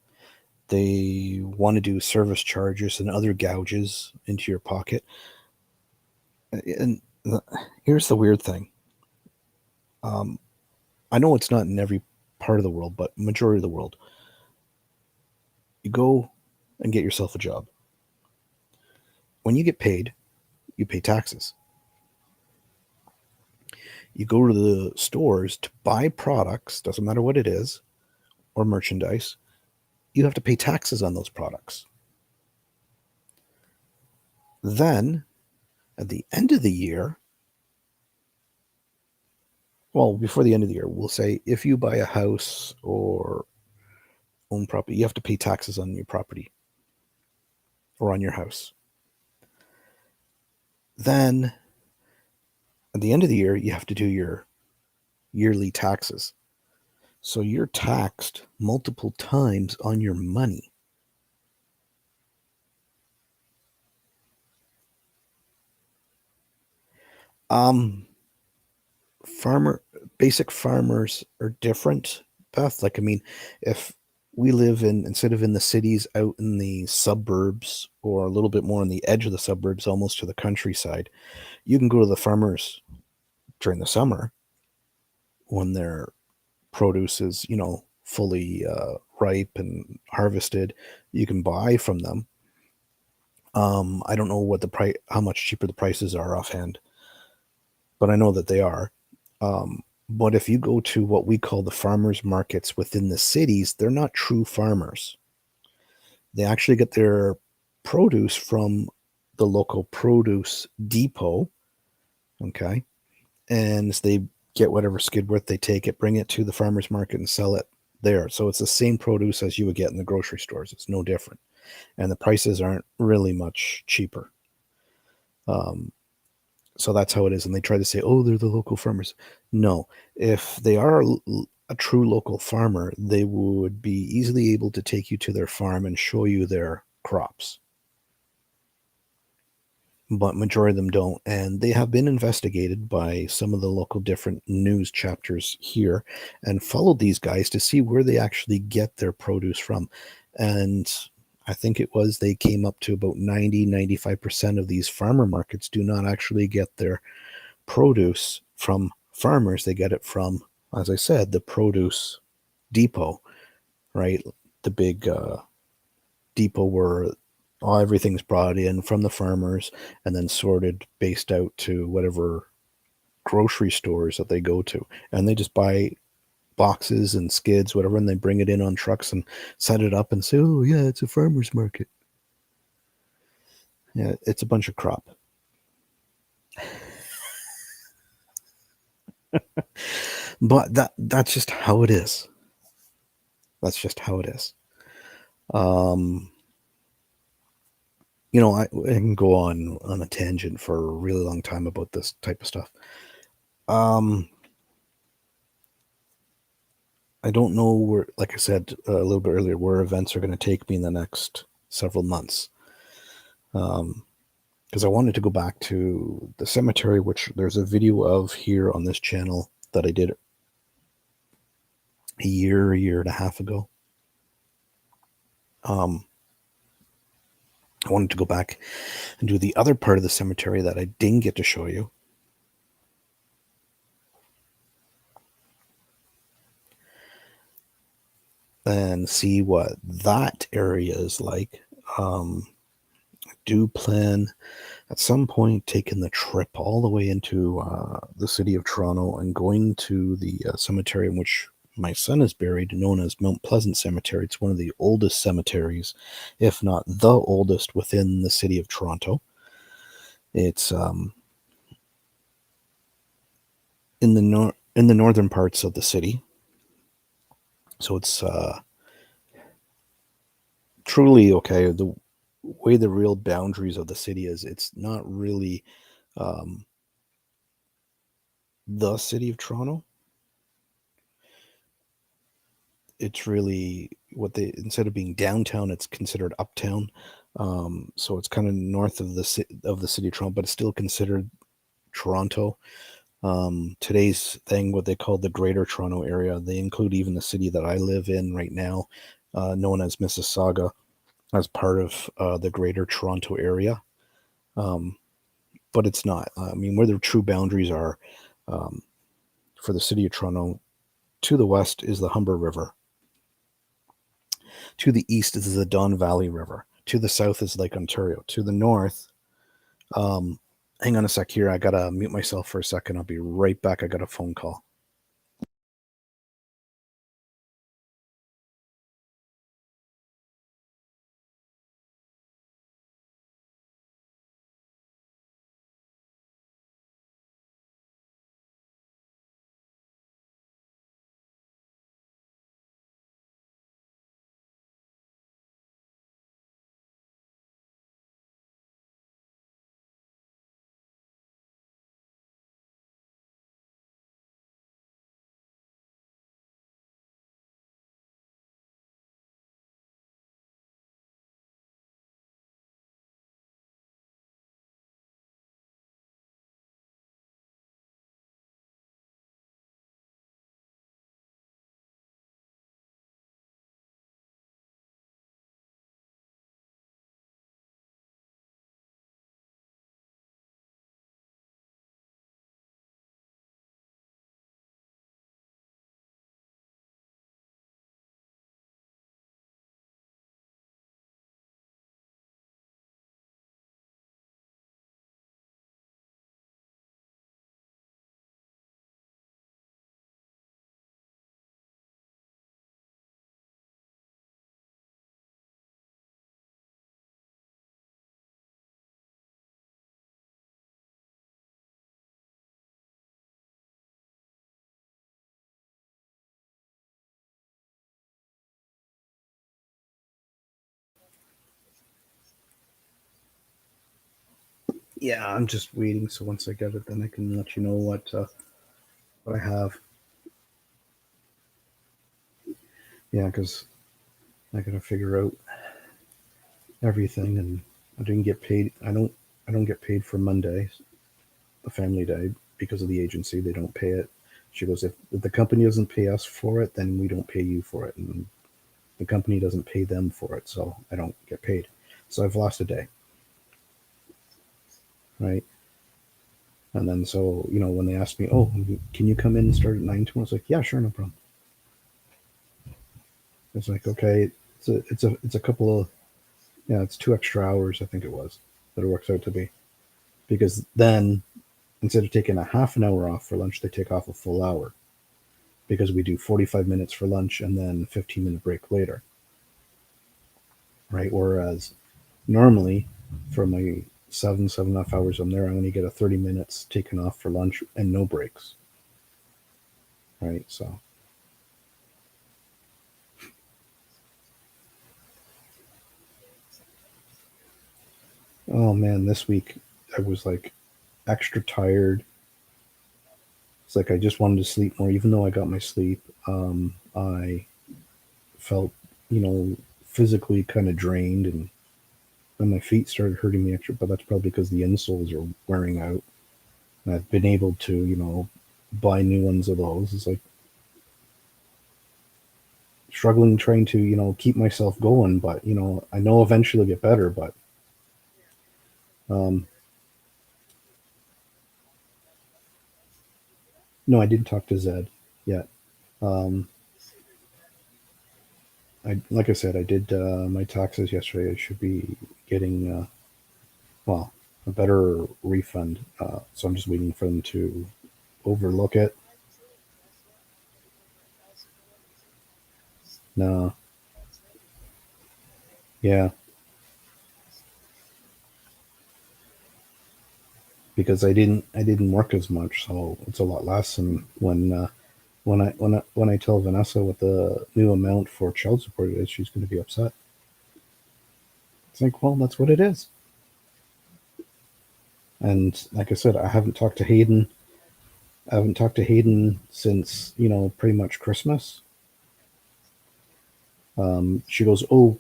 they want to do service charges and other gouges into your pocket. And here's the weird thing. I know it's not in every part of the world, but majority of the world. You go and get yourself a job. When you get paid, you pay taxes. You go to the stores to buy products, doesn't matter what it is, or merchandise, you have to pay taxes on those products. Then, at the end of the year, well, before the end of the year, we'll say if you buy a house or own property, you have to pay taxes on your property or on your house. Then, at the end of the year, you have to do your yearly taxes. So you're taxed multiple times on your money. Basic farmers are different, Beth. Like, I mean, if we live instead of in the cities, out in the suburbs or a little bit more on the edge of the suburbs, almost to the countryside, you can go to the farmers during the summer when their produce is, fully ripe and harvested. You can buy from them. I don't know what how much cheaper the prices are offhand, but I know that they are. But if you go to what we call the farmers markets within the cities, they're not true farmers. They actually get their produce from the local produce depot. Okay. And they get whatever skid worth, they take it, bring it to the farmers market and sell it there. So it's the same produce as you would get in the grocery stores. It's no different. And the prices aren't really much cheaper. So that's how it is. And they try to say, oh, they're the local farmers. No, if they are a true local farmer, they would be easily able to take you to their farm and show you their crops. But majority of them don't. And they have been investigated by some of the local different news chapters here and followed these guys to see where they actually get their produce from. And I think it was they came up to about 95% of these farmer markets do not actually get their produce from farmers. They get it from, as I said, the produce depot, right? The big depot where everything's brought in from the farmers and then sorted based out to whatever grocery stores that they go to. And they just buy boxes and skids, whatever, and they bring it in on trucks and set it up and say, oh, yeah, it's a farmer's market. Yeah, it's a bunch of crap. But that's just how it is. That's just how it is. I can go on a tangent for a really long time about this type of stuff. I don't know where, like I said a little bit earlier, where events are going to take me in the next several months. Because I wanted to go back to the cemetery, which there's a video of here on this channel that I did a year and a half ago. I wanted to go back and do the other part of the cemetery that I didn't get to show you. And see what that area is like. do plan at some point taking the trip all the way into the city of Toronto and going to the cemetery in which my son is buried, known as Mount Pleasant Cemetery. It's one of the oldest cemeteries, if not the oldest, within the city of Toronto. It's in the northern parts of the city, so it's truly okay. The way the real boundaries of the city is, it's not really um, the city of Toronto. It's really what they, instead of being downtown, it's considered uptown. So it's kind of north of the city of Toronto, but it's still considered Toronto. Today's thing, what they call the Greater Toronto Area, they include even the city that I live in right now, known as Mississauga, as part of the Greater Toronto Area. But it's not. I mean, where the true boundaries are for the city of Toronto, to the west is the Humber River. To the east is the Don Valley River. To the south is Lake Ontario. To the north, hang on a sec here. I gotta mute myself for a second. I'll be right back. I got a phone call. Yeah, I'm just waiting. So once I get it, then I can let you know what I have. Yeah, because I gotta figure out everything, and I didn't get paid. I don't get paid for Monday, the family day, because of the agency. They don't pay it. She goes, if the company doesn't pay us for it, then we don't pay you for it, and the company doesn't pay them for it, so I don't get paid. So I've lost a day, right? And then so when they asked me, oh, can you come in and start at 9 tomorrow? I was like, yeah, sure, no problem. It's like, okay, it's a couple of, yeah, it's 2 extra hours, I think it was, that it works out to be, because then instead of taking a half an hour off for lunch, they take off a full hour, because we do 45 minutes for lunch and then 15-minute break later, right? Whereas normally for my 7.5 hours I'm there, I only get a 30 minutes taken off for lunch and no breaks, right? So oh man, this week I was like extra tired. It's like I just wanted to sleep more, even though I got my sleep. I felt, physically kind of drained, and my feet started hurting me extra. But that's probably because the insoles are wearing out, and I've been able to, buy new ones of those. It's like struggling trying to, keep myself going. But I know eventually it'll get better. But um, no, I didn't talk to Zed yet. Um, like I said, I did my taxes yesterday. I should be getting Well, a better refund. So I'm just waiting for them to overlook it. No, yeah, because I didn't work as much, so it's a lot less. And when I tell Vanessa what the new amount for child support is, she's going to be upset. It's like, well, that's what it is. And like I said, I haven't talked to Hayden. I haven't talked to Hayden since pretty much Christmas. She goes, oh,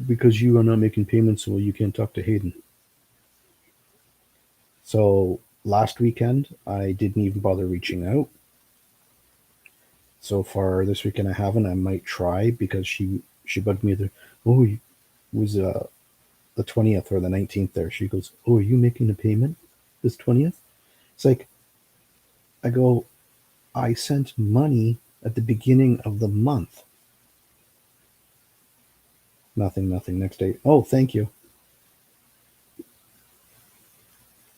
because you are not making payments, so you can't talk to Hayden. So last weekend, I didn't even bother reaching out. So far this weekend, I haven't. I might try because she bugged me. It was the 20th or the 19th. There, she goes, "Oh, are you making a payment this 20th?" It's like I go, I sent money at the beginning of the month. Nothing, nothing. Next day, oh, thank you.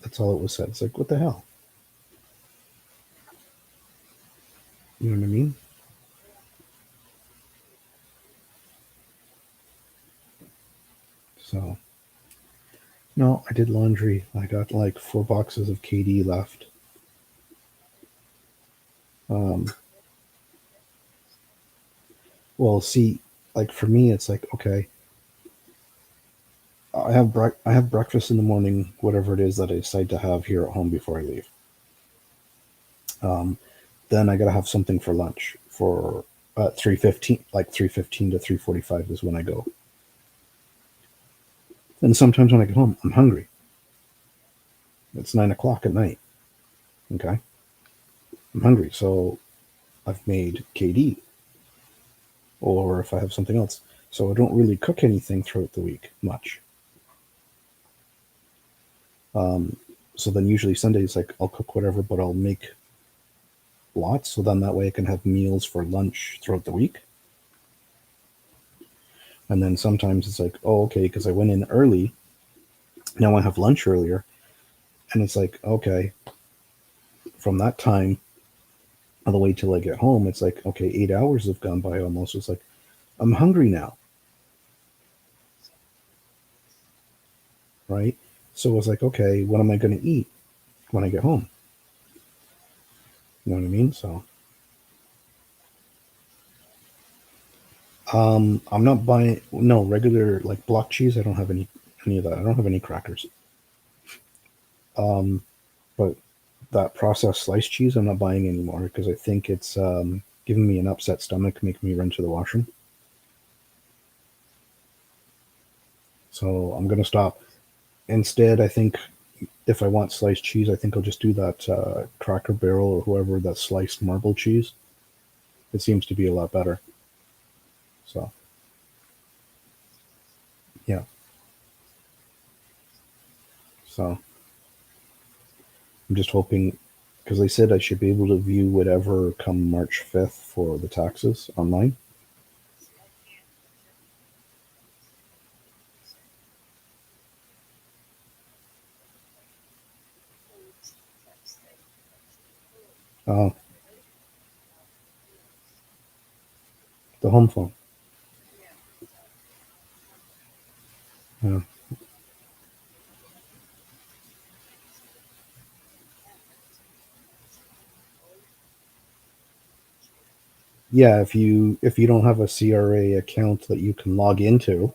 That's all it was said. It's like, what the hell? You know what I mean? So, no, I did laundry. I got like 4 boxes of KD left. Um, well, see, like for me, it's like, okay, I have breakfast in the morning, whatever it is that I decide to have here at home before I leave. Um, then I gotta have something for lunch for 3:15, like 3:15 to 3:45 is when I go. And sometimes when I get home, I'm hungry. It's 9 o'clock at night. Okay, I'm hungry, so I've made KD, or if I have something else. So I don't really cook anything throughout the week much. Um, so then usually Sundays, like I'll cook whatever, but I'll make lots. So then that way I can have meals for lunch throughout the week. And then sometimes it's like, oh, okay, because I went in early. Now I have lunch earlier. And it's like, okay, from that time all the way till I get home, it's like, okay, 8 hours have gone by almost. It's like, I'm hungry now. Right. So it's like, okay, what am I going to eat when I get home? You know what I mean? So, I'm not buying, no, regular like block cheese. I don't have any of that. I don't have any crackers. Um, but that processed sliced cheese, I'm not buying anymore because I think it's giving me an upset stomach, making me run to the washroom. So I'm gonna stop. Instead, I think if I want sliced cheese, I think I'll just do that Cracker Barrel or whoever that sliced marble cheese. It seems to be a lot better. So yeah. So I'm just hoping because they said I should be able to view whatever come March 5th for the taxes online. Oh, the home phone. Yeah. Yeah, if you don't have a CRA account that you can log into.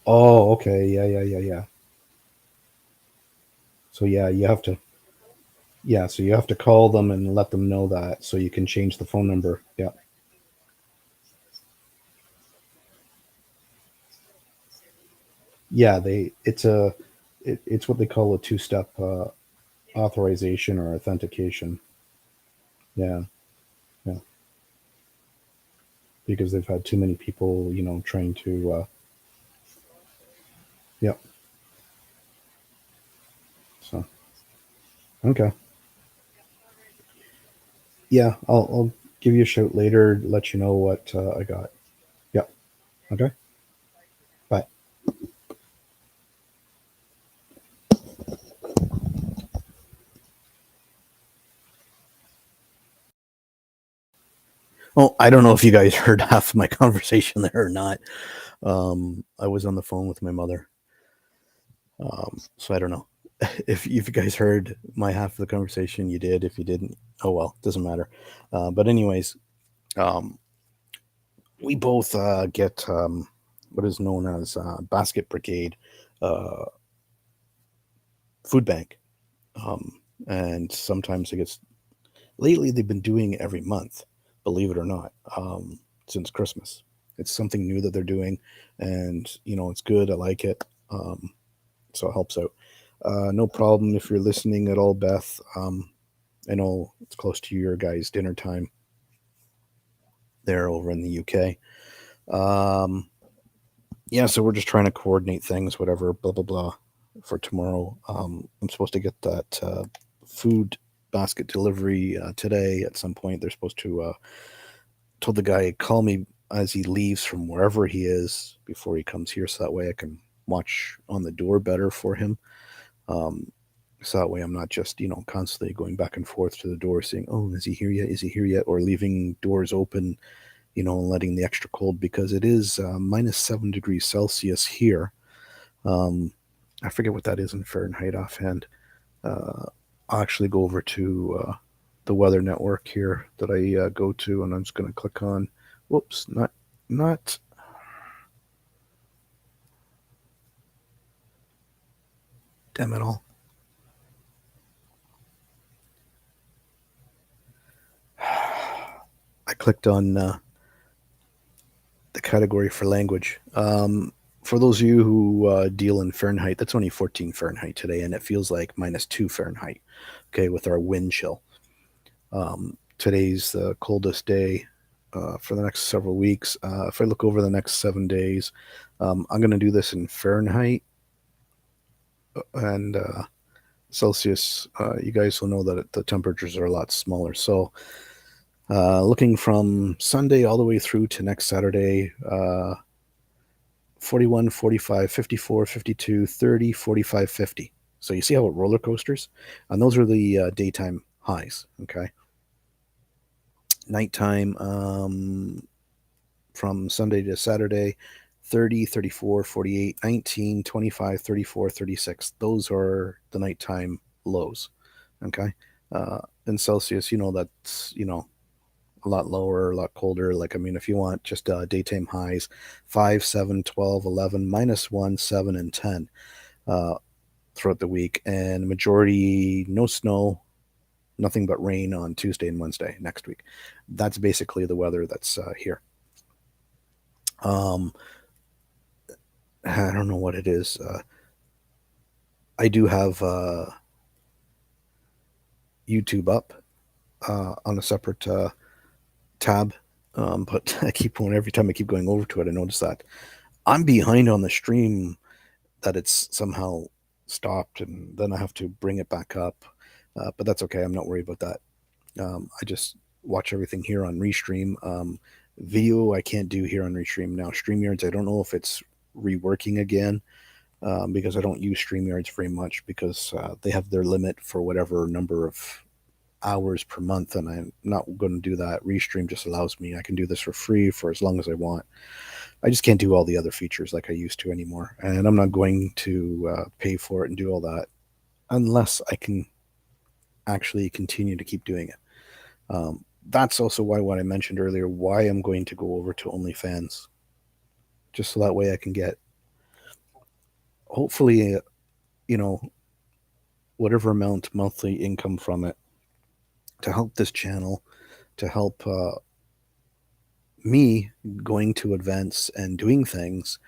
Oh, okay. Yeah, yeah, yeah, yeah. So so you have to call them and let them know that so you can change the phone number. Yeah. Yeah, it's what they call a two-step authorization or authentication. Yeah. Yeah. Because they've had too many people, trying to yeah. So, okay. Yeah, I'll give you a shout later, let you know what I got. Okay. Bye. Oh, I don't know if you guys heard half of my conversation there or not. I was on the phone with my mother. So I don't know. If you guys heard my half of the conversation, you did. If you didn't, oh well, doesn't matter. But anyways, um, we both get what is known as Basket Brigade uh, food bank, and sometimes it gets. Lately, they've been doing it every month, believe it or not, since Christmas. It's something new that they're doing, and it's good. I like it, so it helps out. No problem if you're listening at all, Beth. I know it's close to your guys' dinner time there over in the UK. Um, yeah, so we're just trying to coordinate things, whatever, blah blah blah, for tomorrow. I'm supposed to get that food basket delivery today at some point. They're supposed to told the guy call me as he leaves from wherever he is before he comes here, so that way I can watch on the door better for him. Um, so that way I'm not just constantly going back and forth to the door, saying, "Oh, is he here yet? Is he here yet?" or leaving doors open, and letting the extra cold because it is -7 degrees Celsius here. Um, I forget what that is in Fahrenheit offhand. Uh, I'll actually go over to the weather network here that I go to, and I'm just going to click on. Whoops, not. Damn it all. I clicked on the category for language. For those of you who deal in Fahrenheit, that's only 14 Fahrenheit today, and it feels like -2 Fahrenheit. Okay, with our wind chill. Today's the coldest day for the next several weeks. If I look over the next 7 days, I'm going to do this in Fahrenheit and Celsius. You guys will know that the temperatures are a lot smaller. So, looking from Sunday all the way through to next Saturday, 41, 45, 54, 52, 30, 45, 50. So you see how it roller coasters? And those are the daytime highs. Okay. Nighttime, from Sunday to Saturday, 30, 34, 48, 19, 25, 34, 36. Those are the nighttime lows. Okay. In Celsius, that's, a lot lower, a lot colder. Like, I mean, if you want just daytime highs, 5, 7, 12, 11, -1, 7, and 10 uh, throughout the week. And majority, no snow, nothing but rain on Tuesday and Wednesday next week. That's basically the weather that's here. Um, I don't know what it is. I do have YouTube up on a separate tab, but I keep going every time I keep going over to it. I notice that I'm behind on the stream, that it's somehow stopped, and then I have to bring it back up. But that's okay. I'm not worried about that. I just watch everything here on Restream. Video I can't do here on Restream now. StreamYards, I don't know if it's reworking again. Because I don't use StreamYards very much because they have their limit for whatever number of hours per month, and I'm not going to do that. Restream just allows me, I can do this for free for as long as I want. I just can't do all the other features like I used to anymore, and I'm not going to pay for it and do all that unless I can actually continue to keep doing it. That's also why what I mentioned earlier, why I'm going to go over to OnlyFans, just so that way I can get, hopefully, you know, whatever amount monthly income from it to help this channel, to help me going to events and doing things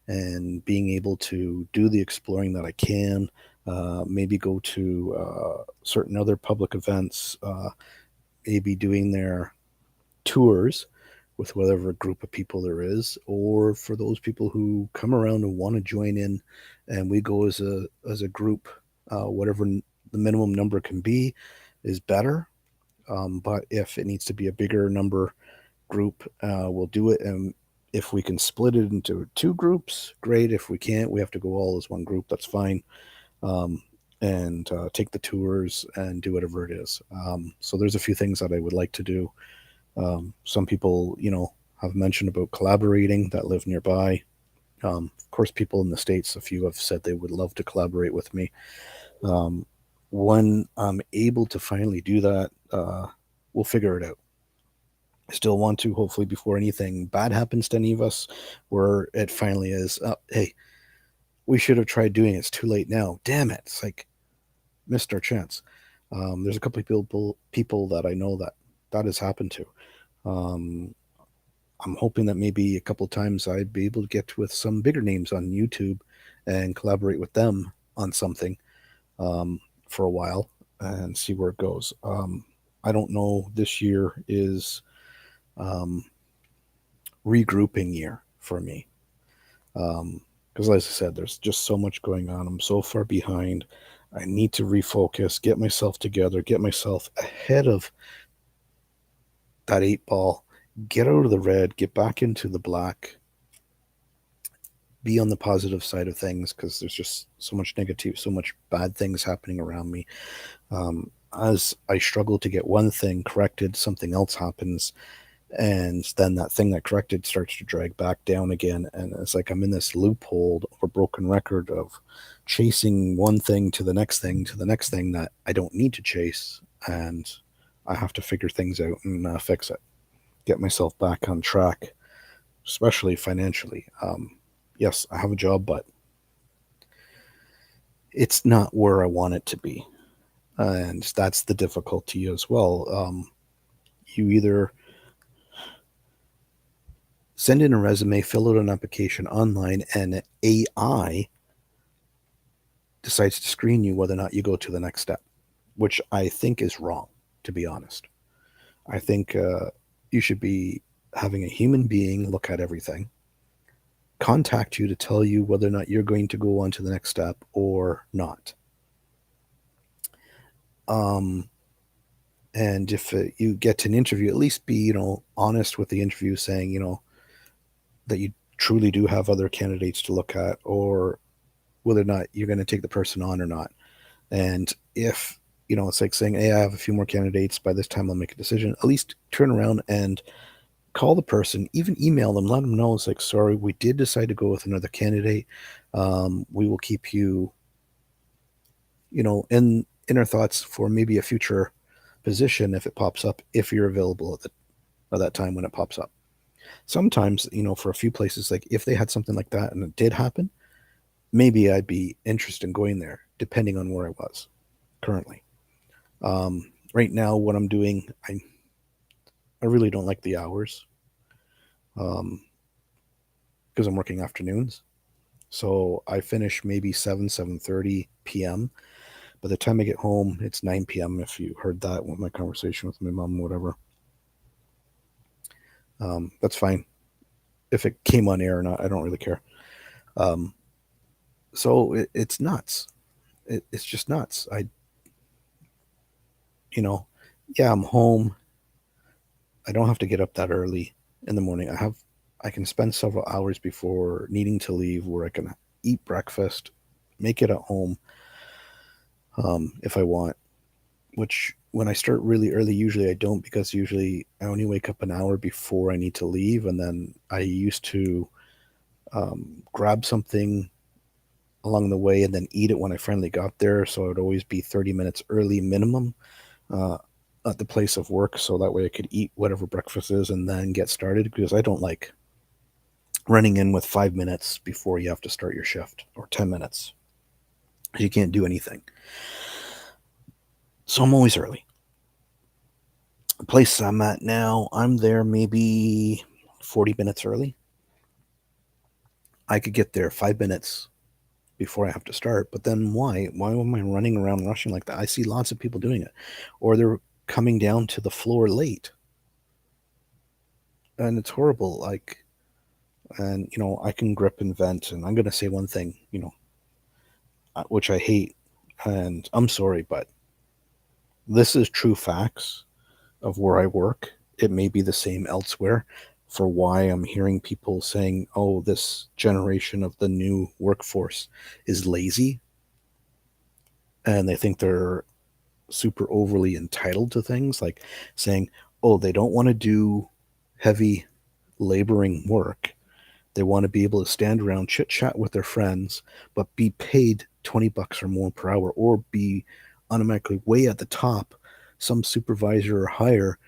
and being able to do the exploring that I can, maybe go to certain other public events, maybe doing their tours with whatever group of people there is, or for those people who come around and want to join in, and we go as a group, whatever the minimum number can be is better. But if it needs to be a bigger number group, we'll do it. And If we can split it into 2 groups, great. If we can't, we have to go all as one group. That's fine. And take the tours and do whatever it is. So there's a few things that I would like to do. Some people, have mentioned about collaborating that live nearby. Of course, people in the States, a few have said they would love to collaborate with me. When I'm able to finally do that, we'll figure it out. I still want to, hopefully, before anything bad happens to any of us, where it finally is, hey, we should have tried doing it. It's too late now. Damn it. It's like, missed our chance. There's a couple of people that I know that has happened to. I'm hoping that maybe a couple of times I'd be able to get with some bigger names on YouTube and collaborate with them on something for a while and see where it goes. I don't know. This year is regrouping year for me. Because, as I said, there's just so much going on. I'm so far behind. I need to refocus, get myself together, get myself ahead of that 8 ball, get out of the red, get back into the black, be on the positive side of things, because there's just so much negative, so much bad things happening around me. As I struggle to get one thing corrected, something else happens. And then that thing that corrected starts to drag back down again. And it's like I'm in this loophole or broken record of chasing one thing to the next thing to the next thing that I don't need to chase. And I have to figure things out and fix it, get myself back on track, especially financially. Yes, I have a job, but it's not where I want it to be. And that's the difficulty as well. You either send in a resume, fill out an application online, and AI decides to screen you whether or not you go to the next step, which I think is wrong, to be honest. I think you should be having a human being look at everything, contact you to tell you whether or not you're going to go on to the next step or not. And if you get to an interview, at least be, honest with the interview, saying, that you truly do have other candidates to look at, or whether or not you're going to take the person on or not. And if, it's like saying, hey, I have a few more candidates, by this time I'll make a decision, at least turn around and call the person, even email them, let them know, it's like, sorry, we did decide to go with another candidate. We will keep you, in our thoughts for maybe a future position if it pops up, if you're available at that time when it pops up. Sometimes, for a few places, like if they had something like that and it did happen, maybe I'd be interested in going there, depending on where I was currently. Right now, what I'm doing, I really don't like the hours, because I'm working afternoons. So I finish maybe 7:30 p.m. By the time I get home, it's 9 p.m. If you heard that with my conversation with my mom, whatever. That's fine. If it came on air or not, I don't really care. So it's nuts. It's just nuts. I'm home. I don't have to get up that early in the morning. I can spend several hours before needing to leave where I can eat breakfast, make it at home, if I want, which when I start really early, usually I don't, because usually I only wake up an hour before I need to leave. And then I used to grab something along the way and then eat it when I finally got there. So it would always be 30 minutes early minimum at the place of work. So that way I could eat whatever breakfast is and then get started, because I don't like running in with 5 minutes before you have to start your shift, or 10 minutes. You can't do anything. So I'm always early. The place I'm at now, I'm there maybe 40 minutes early. I could get there 5 minutes before I have to start, but then why am I running around rushing like that? I see lots of people doing it, or they're coming down to the floor late, and it's horrible. And I can grip and vent, and I'm going to say one thing, which I hate, and I'm sorry, but this is true facts of where I work. It may be the same elsewhere. for why I'm hearing people saying, oh, this generation of the new workforce is lazy and they think they're super overly entitled to things, like saying, oh, they don't want to do heavy laboring work. They want to be able to stand around, chit chat with their friends, but be paid $20 or more per hour, or be automatically way at the top, some supervisor or higher,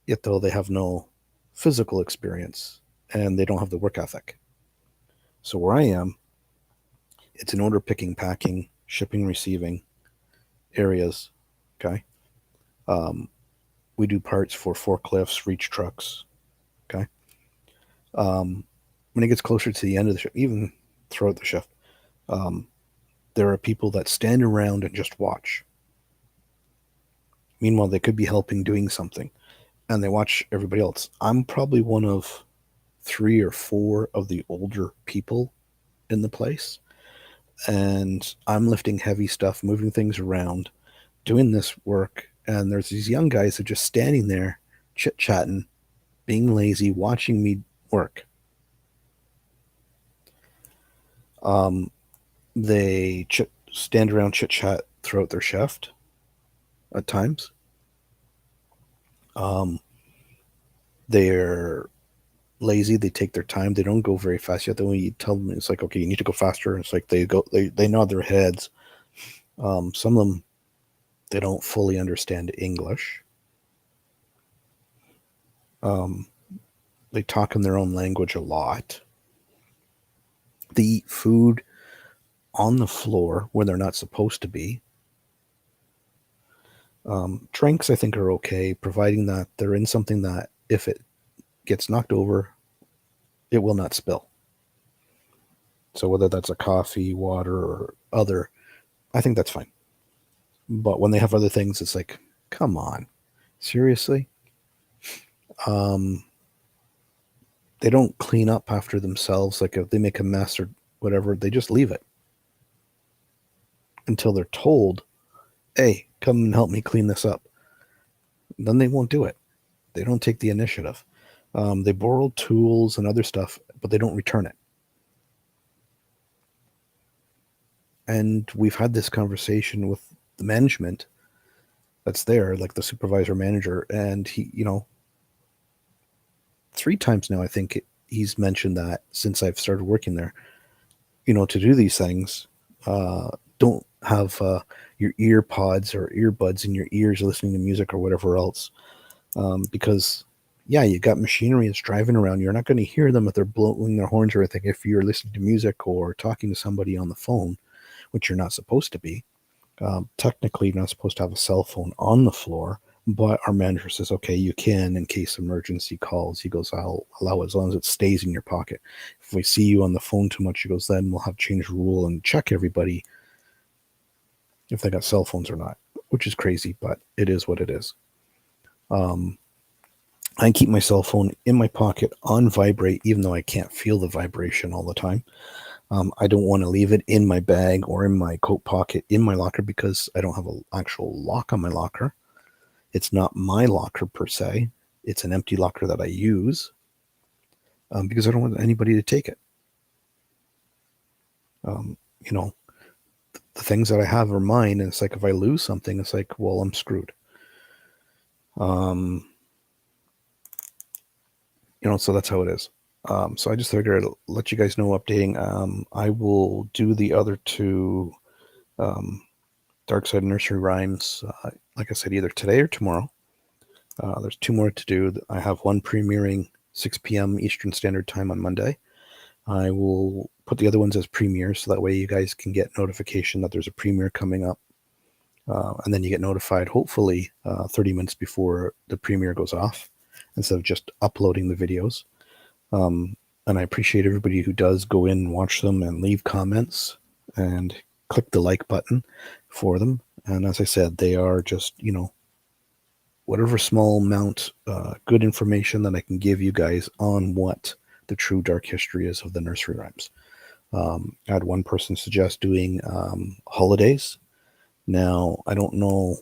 yet though they have no physical experience and they don't have the work ethic. So where I am, it's in order picking, packing, shipping, receiving areas. Okay. We do parts for forklifts, reach trucks. Okay. When it gets closer to the end of the shift, even throughout the shift, there are people that stand around and just watch. Meanwhile, they could be helping doing something, and they watch everybody else. I'm probably one of 3 or 4 of the older people in the place, and I'm lifting heavy stuff, moving things around, doing this work, and there's these young guys that are just standing there, chit-chatting, being lazy, watching me work. They stand around, chit-chat throughout their shift at times. They're lazy. They take their time. They don't go very fast yet. Then when you tell them, it's like, okay, you need to go faster. It's like they nod their heads. Some of them, they don't fully understand English. They talk in their own language a lot. They eat food on the floor where they're not supposed to be. Drinks, I think, are okay, providing that they're in something that if it gets knocked over, it will not spill. So whether that's a coffee, water, or other, I think that's fine. But when they have other things, it's like, come on, seriously? They don't clean up after themselves. Like if they make a mess or whatever, they just leave it until they're told, hey, come and help me clean this up. Then they won't do it. They don't take the initiative. They borrow tools and other stuff, but they don't return it. And we've had this conversation with the management that's there, like the supervisor manager, and he, 3 times now, I think he's mentioned that since I've started working there, to do these things, don't have your ear pods or earbuds in your ears listening to music or whatever else. Because, yeah, you got machinery that's driving around. You're not going to hear them if they're blowing their horns or anything. If you're listening to music or talking to somebody on the phone, which you're not supposed to be, technically you're not supposed to have a cell phone on the floor. But our manager says, okay, you can in case emergency calls. He goes, I'll allow it as long as it stays in your pocket. If we see you on the phone too much, he goes, then we'll have to change the rule and check everybody if they got cell phones or not, which is crazy, but it is what it is. I keep my cell phone in my pocket on vibrate, even though I can't feel the vibration all the time. I don't want to leave it in my bag or in my coat pocket in my locker because I don't have an actual lock on my locker. It's not my locker per se. It's an empty locker that I use because I don't want anybody to take it. The things that I have are mine, and it's like if I lose something, it's like, well, I'm screwed. So that's how it is. So I just figured I'd let you guys know updating. I will do the other 2 Dark Side Nursery Rhymes, like I said, either today or tomorrow. There's 2 more to do. I have one premiering 6 p.m. Eastern Standard Time on Monday. I will put the other ones as premieres, so that way you guys can get notification that there's a premiere coming up. And then you get notified, hopefully, 30 minutes before the premiere goes off, instead of just uploading the videos. And I appreciate everybody who does go in and watch them and leave comments and click the like button for them. And as I said, they are just, whatever small amount, good information that I can give you guys on what the true dark history is of the nursery rhymes. I had one person suggest doing holidays. Now, I don't know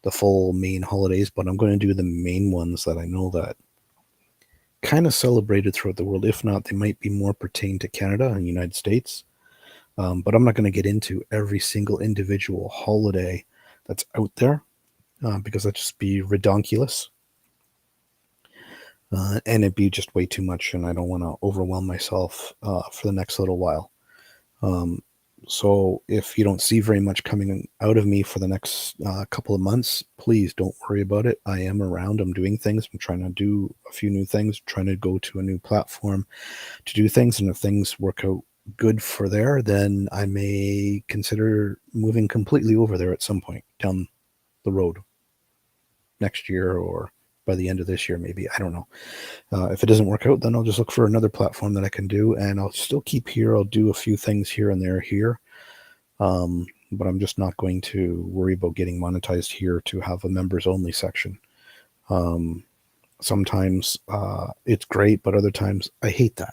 the full main holidays, but I'm going to do the main ones that I know that kind of celebrated throughout the world. If not, they might be more pertain to Canada and the United States. But I'm not going to get into every single individual holiday that's out there because that'd just be redonkulous. And it'd be just way too much, and I don't want to overwhelm myself for the next little while. So if you don't see very much coming out of me for the next couple of months, please don't worry about it. I am around. I'm doing things. I'm trying to do a few new things, trying to go to a new platform to do things. And if things work out good for there, then I may consider moving completely over there at some point down the road next year or by the end of this year, maybe. I don't know. If it doesn't work out, then I'll just look for another platform that I can do, and I'll still keep here. I'll do a few things here and there here, but I'm just not going to worry about getting monetized here to have a members only section. Sometimes it's great, but other times I hate that.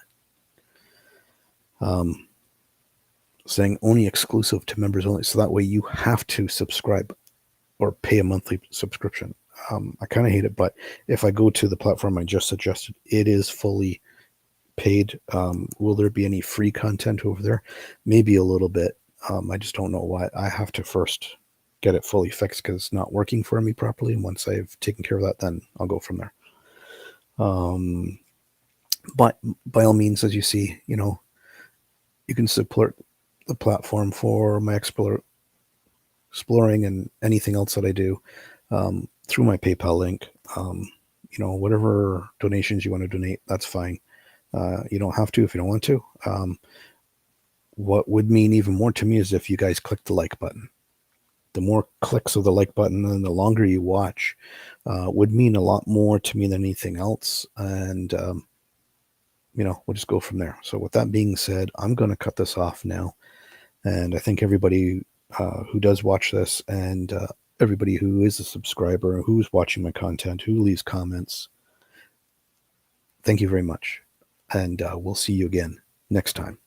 Saying only exclusive to members only, so that way you have to subscribe or pay a monthly subscription. I kind of hate it, but if I go to the platform I just suggested, it is fully paid. Will there be any free content over there? Maybe a little bit. I just don't know why. I have to first get it fully fixed because it's not working for me properly. And once I've taken care of that, then I'll go from there. But by all means, as you see, you can support the platform for my exploring and anything else that I do through my PayPal link. Whatever donations you want to donate, that's fine. You don't have to if you don't want to. What would mean even more to me is if you guys click the like button. The more clicks of the like button and the longer you watch would mean a lot more to me than anything else. And, we'll just go from there. So with that being said, I'm going to cut this off now. And I think everybody who does watch this and everybody who is a subscriber, who's watching my content, who leaves comments, thank you very much. And we'll see you again next time.